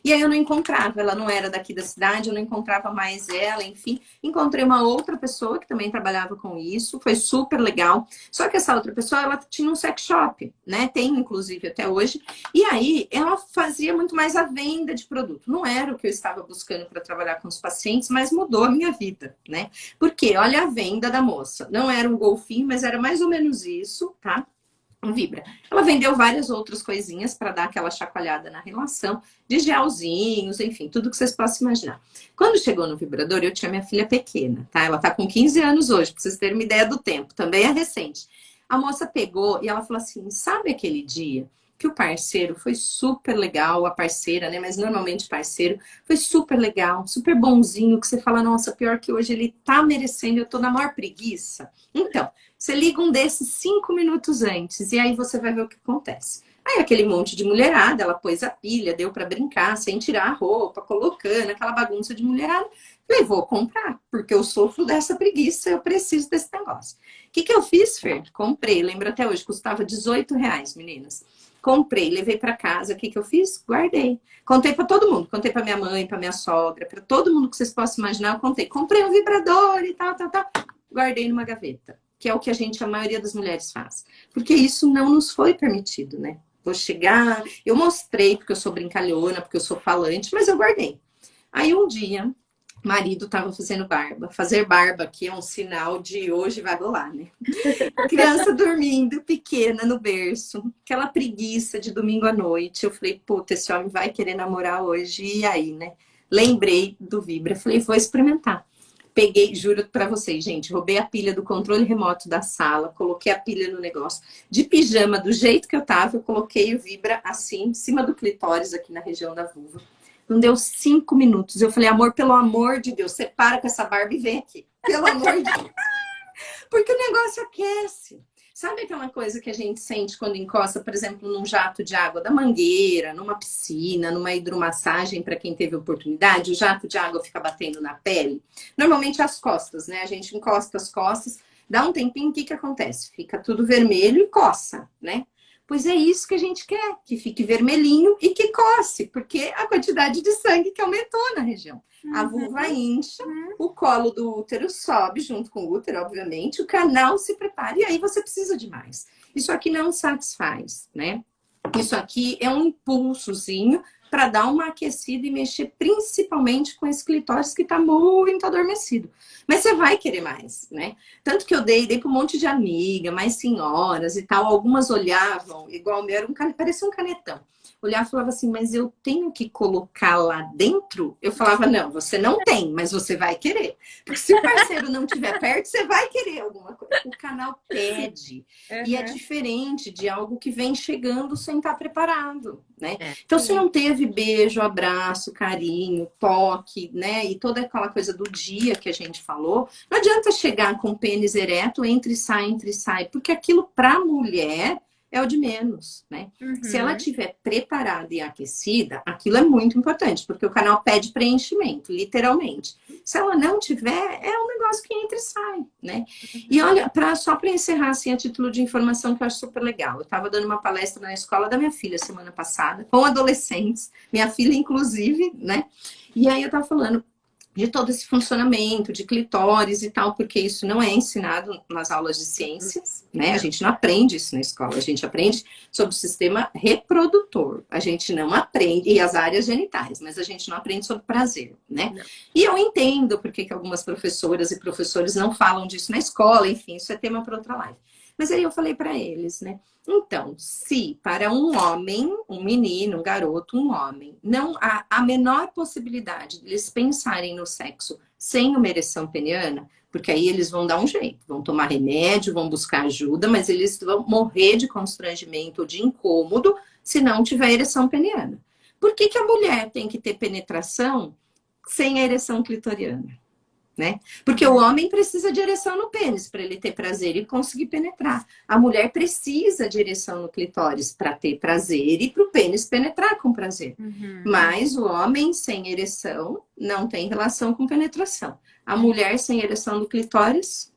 E aí eu não encontrava, ela não era daqui da cidade, eu não encontrava mais ela, enfim. Encontrei uma outra pessoa que também trabalhava com isso, foi super legal. Só que essa outra pessoa, ela tinha um sex shop, né? Tem, inclusive, até hoje. E aí ela fazia muito mais a venda de produto. Não era o que eu estava buscando para trabalhar com os pacientes, mas mudou a minha vida, né? Porque, olha a venda da moça. Não era um golfinho, mas era mais ou menos isso, tá? Um vibra. Ela vendeu várias outras coisinhas para dar aquela chacoalhada na relação, de gelzinhos, enfim, tudo que vocês possam imaginar. Quando chegou no vibrador, eu tinha minha filha pequena, tá? Ela tá com 15 anos hoje, para vocês terem uma ideia do tempo, também é recente. A moça pegou e ela falou assim: sabe aquele dia que o parceiro foi super legal, a parceira, né? Mas normalmente parceiro foi super legal, super bonzinho, que você fala, nossa, pior que hoje ele tá merecendo, eu tô na maior preguiça. Então, você liga um desses 5 minutos antes e aí você vai ver o que acontece. Aí aquele monte de mulherada, ela pôs a pilha, deu para brincar, sem tirar a roupa, colocando aquela bagunça de mulherada. Falei, vou comprar, porque eu sofro dessa preguiça, eu preciso desse negócio. O que eu fiz, Fer? Comprei, lembro até hoje, custava R$ 18, meninas. Comprei, levei para casa, o que eu fiz? Guardei. Contei para todo mundo, contei para minha mãe, para minha sogra, para todo mundo que vocês possam imaginar, eu contei. Comprei um vibrador e tal. Guardei numa gaveta, que é o que a maioria das mulheres faz. Porque isso não nos foi permitido, né? Vou chegar, eu mostrei porque eu sou brincalhona, porque eu sou falante, mas eu guardei. Aí um dia, marido estava fazendo barba. Fazer barba aqui é um sinal de hoje vai rolar, né? Criança dormindo, pequena, no berço. Aquela preguiça de domingo à noite. Eu falei, puta, esse homem vai querer namorar hoje. E aí, né? Lembrei do Vibra. Falei, vou experimentar. Peguei, juro pra vocês, gente, roubei a pilha do controle remoto da sala, coloquei a pilha no negócio. De pijama, do jeito que eu tava, eu coloquei o Vibra assim, em cima do clitóris, aqui na região da vulva. Não deu 5 minutos. Eu falei, amor, pelo amor de Deus, você para com essa barba e vem aqui. Pelo amor de Deus. Porque o negócio aquece. Sabe aquela coisa que a gente sente quando encosta, por exemplo, num jato de água da mangueira, numa piscina, numa hidromassagem, para quem teve oportunidade, o jato de água fica batendo na pele? Normalmente as costas, né? A gente encosta as costas, dá um tempinho, o que acontece? Fica tudo vermelho e coça, né? Pois é isso que a gente quer, que fique vermelhinho e que coce, porque a quantidade de sangue que aumentou na região. A vulva incha, o colo do útero sobe junto com o útero, obviamente, o canal se prepara e aí você precisa de mais. Isso aqui não satisfaz, né? Isso aqui é um impulsozinho para dar uma aquecida e mexer principalmente com esse clitóris que está muito adormecido. Mas você vai querer mais, né? Tanto que eu dei para um monte de amiga, mais senhoras e tal. Algumas olhavam, igual o meu, parecia um canetão. Olhava e falava assim, mas eu tenho que colocar lá dentro? Eu falava, não, você não tem, mas você vai querer. Porque se o parceiro não estiver perto, você vai querer alguma coisa. O canal pede. E é diferente de algo que vem chegando sem estar preparado, né? Então, se não teve beijo, abraço, carinho, toque, né? E toda aquela coisa do dia que a gente falou, não adianta chegar com o pênis ereto, entre e sai, porque aquilo para mulher é o de menos, né? Se ela estiver preparada e aquecida, aquilo é muito importante, porque o canal pede preenchimento, literalmente. Se ela não tiver, é um negócio que entra e sai, né? E olha, só para encerrar, assim, a título de informação que eu acho super legal. Eu estava dando uma palestra na escola da minha filha semana passada, com adolescentes, minha filha inclusive, né? E aí eu estava falando de todo esse funcionamento de clitóris e tal, porque isso não é ensinado nas aulas de ciências, né? A gente não aprende isso na escola, a gente aprende sobre o sistema reprodutor, a gente não aprende, e as áreas genitais, mas a gente não aprende sobre prazer, né? Não. E eu entendo porque que algumas professoras e professores não falam disso na escola, enfim, isso é tema para outra live. Mas aí eu falei para eles, né? Então, se para um homem, um menino, um garoto, um homem, não há a menor possibilidade de eles pensarem no sexo sem uma ereção peniana, porque aí eles vão dar um jeito, vão tomar remédio, vão buscar ajuda, mas eles vão morrer de constrangimento ou de incômodo se não tiver ereção peniana. Por que a mulher tem que ter penetração sem a ereção clitoriana? Né? Porque o homem precisa de ereção no pênis para ele ter prazer e conseguir penetrar. A mulher precisa de ereção no clitóris para ter prazer e para o pênis penetrar com prazer. Mas o homem sem ereção não tem relação com penetração. A mulher sem ereção no clitóris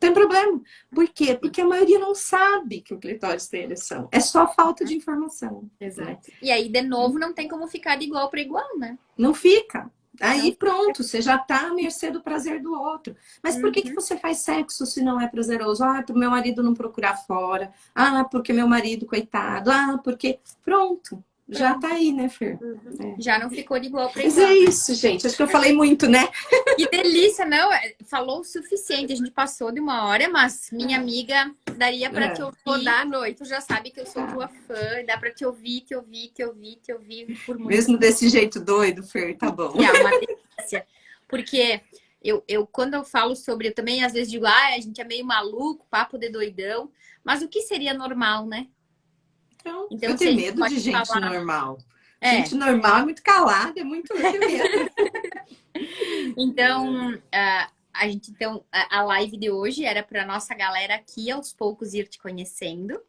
tem problema. Por quê? Porque a maioria não sabe que o clitóris tem ereção. É só falta de informação. Exato. Né? E aí, de novo, não tem como ficar de igual para igual, né? Não fica. Aí pronto, você já tá à mercê do prazer do outro. Mas por que você faz sexo se não é prazeroso? Ah, pro meu marido não procurar fora. Ah, porque meu marido, coitado. Ah, porque... Pronto. Já tá aí, né, Fer? Já não ficou de igual para igual. igual. Mas é isso, gente. Acho que eu falei muito, né? Que delícia, não? Falou o suficiente. A gente passou de 1 hora, mas minha amiga, daria para te ouvir toda a noite. Tu já sabe que eu sou tua fã. Dá para te ouvir por muito Mesmo desse jeito doido, Fer, tá bom. É uma delícia. Porque eu quando eu falo sobre... Eu também às vezes digo, a gente é meio maluco, papo de doidão. Mas o que seria normal, né? Então eu tenho medo de gente normal. Gente normal é muito calada, é muito medo. Então, a live de hoje era para nossa galera aqui aos poucos ir te conhecendo.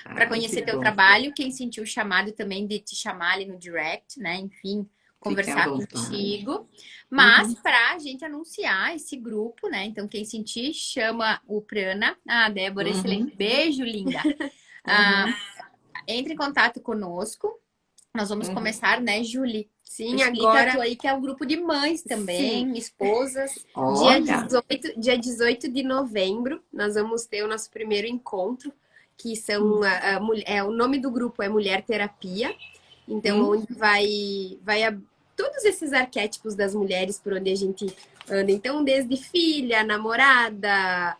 para conhecer que teu bom. trabalho. Quem sentiu o chamado também de te chamar ali no direct, né? Enfim, conversar Fique à vontade. contigo. Mas Uhum. para a gente anunciar esse grupo, né? Então, quem sentir, chama o Prana. Ah, Débora, excelente. Beijo, linda. Ah, entre em contato conosco. Nós vamos começar, né, Julie? Sim, Explica agora. tu aí que é o grupo de mães também, Sim. esposas. Olha. Dia 18 de novembro, nós vamos ter o nosso primeiro encontro, que são o nome do grupo é Mulher Terapia. Então, onde vai todos esses arquétipos das mulheres por onde a gente anda. Então, desde filha, namorada,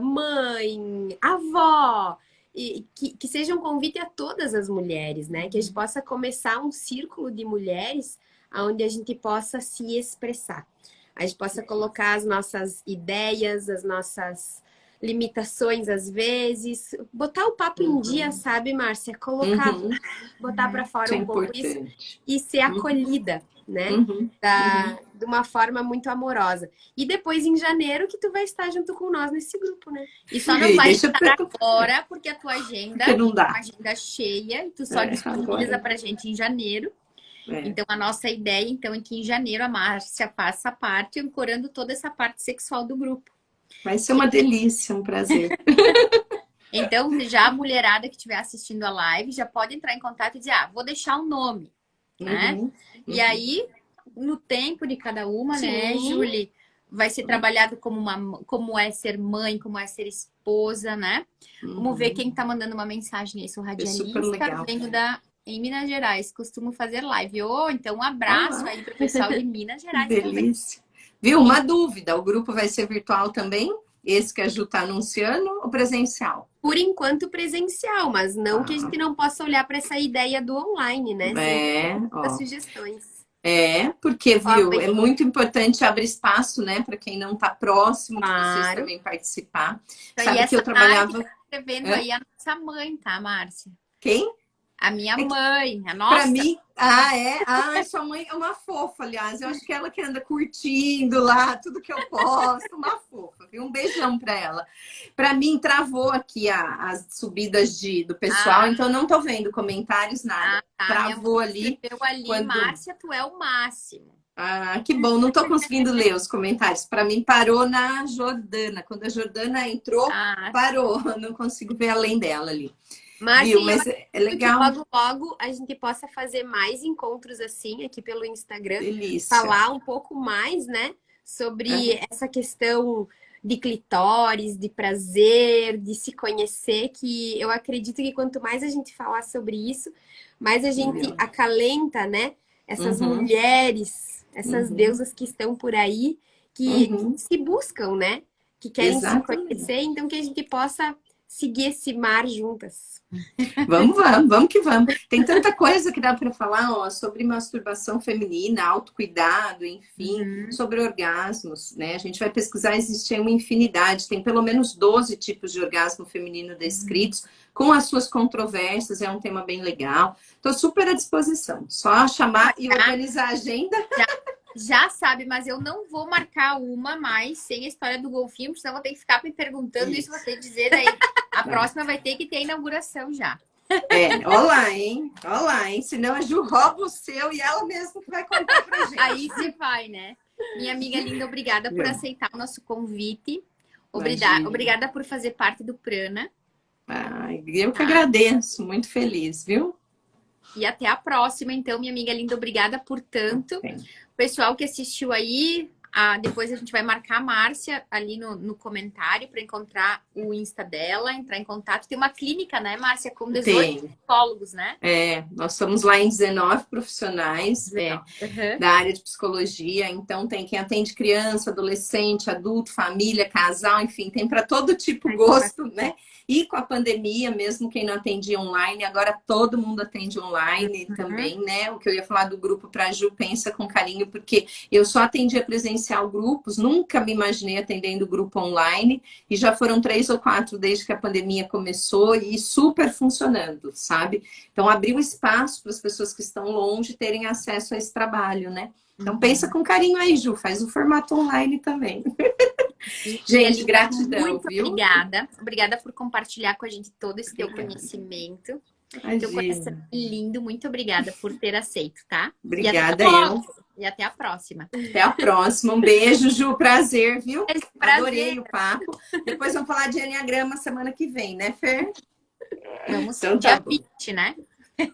mãe, avó, e que seja um convite a todas as mulheres, né? Que a gente possa começar um círculo de mulheres onde a gente possa se expressar. A gente possa colocar as nossas ideias, as nossas limitações às vezes, botar o papo em dia, sabe, Márcia? Colocar, botar para fora Isso é um pouco isso importante. e ser acolhida, né? De uma forma muito amorosa. E depois, em janeiro, que tu vai estar junto com nós nesse grupo, né? E só não vai Deixa estar agora, porque a tua agenda Porque não é dá. uma agenda cheia e tu só disponibiliza agora. pra gente em janeiro. É. Então, a nossa ideia, então, é que em janeiro a Márcia faça parte, ancorando toda essa parte sexual do grupo. Vai ser uma delícia, um prazer. Então, já a mulherada que estiver assistindo a live já pode entrar em contato e dizer, vou deixar um nome, né? E aí, no tempo de cada uma, né, Julie, vai ser trabalhado como é ser mãe, como é ser esposa, né? Vamos ver quem tá mandando uma mensagem aí. Sou radialista, venho em Minas Gerais, costumo fazer live. Então, um abraço aí pro pessoal de Minas Gerais também. Delícia. Viu? Uma dúvida, o grupo vai ser virtual também? Esse que a Ju tá anunciando ou presencial? Por enquanto presencial, mas não que a gente não possa olhar para essa ideia do online, né? Sempre sugestões. Porque, viu, é muito importante abrir espaço, né, para quem não está próximo de vocês também participar. Sabe que eu trabalhava... Escrevendo aí a nossa mãe, tá, Márcia? Quem? A minha mãe, a nossa. Pra mim, sua mãe é uma fofa, aliás. Eu acho que ela que anda curtindo lá, tudo que eu posto, uma fofa. Viu? Um beijão pra ela. Pra mim, travou aqui as subidas do pessoal, então não tô vendo comentários, nada. Travou ali. Márcia, tu é o máximo. Ah, que bom, não tô conseguindo ler os comentários. Pra mim, parou na Jordana. Quando a Jordana entrou, parou. Não consigo ver além dela ali. Mas é legal. Que logo a gente possa fazer mais encontros assim aqui pelo Instagram. Delícia. Falar um pouco mais, né? Sobre essa questão de clitóris, de prazer, de se conhecer, que eu acredito que quanto mais a gente falar sobre isso, mais a gente acalenta, né? Essas mulheres, essas deusas que estão por aí, que se buscam, né? Que querem se conhecer, então que a gente possa seguir esse mar juntas. Vamos que vamos. Tem tanta coisa que dá para falar, sobre masturbação feminina, autocuidado, enfim, sobre orgasmos, né? A gente vai pesquisar, existe uma infinidade, tem pelo menos 12 tipos de orgasmo feminino descritos, com as suas controvérsias, é um tema bem legal. Estou super à disposição, só chamar e organizar a agenda. Já sabe, mas eu não vou marcar uma mais sem a história do golfinho, porque senão eu vou ter que ficar me perguntando isso, você dizer aí. A próxima vai ter que ter a inauguração já. Olá, hein? Senão a Ju rouba o seu e ela mesma que vai contar pra gente. Aí se vai, né? Minha amiga linda, obrigada por aceitar o nosso convite. Obrigada por fazer parte do Prana. Eu que agradeço, muito feliz, viu? E até a próxima, então, minha amiga linda, obrigada por tanto. Pessoal que assistiu aí, depois a gente vai marcar a Márcia ali no comentário para encontrar o Insta dela, entrar em contato. Tem uma clínica, né, Márcia, com 18 psicólogos, né? Nós estamos lá em 19 profissionais da área de psicologia. Então, tem quem atende criança, adolescente, adulto, família, casal, enfim, tem para todo tipo de gosto, né? E com a pandemia, mesmo quem não atendia online, agora todo mundo atende online também, né? O que eu ia falar do grupo para Ju, pensa com carinho, porque eu só atendia presencial grupos, nunca me imaginei atendendo grupo online, e já foram 3 ou 4 desde que a pandemia começou e super funcionando, sabe? Então, abriu espaço para as pessoas que estão longe terem acesso a esse trabalho, né? Então, pensa com carinho aí, Ju, faz o formato online também. Gente, gratidão, muito viu? obrigada. Obrigada por compartilhar com a gente todo esse teu conhecimento. Teu coração Imagina. é lindo. Muito obrigada por ter aceito, tá? Obrigada, eu. E até a próxima. Até a próxima. Um beijo, Ju. Prazer, viu? Prazer. Adorei o papo. Depois vamos falar de Enneagrama semana que vem, né, Fer? Vamos Então, dia tá bom. 20, né?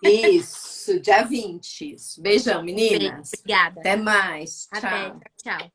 Isso, dia 20. Beijão, meninas. Obrigada. Até mais. Até. Tchau. Tchau.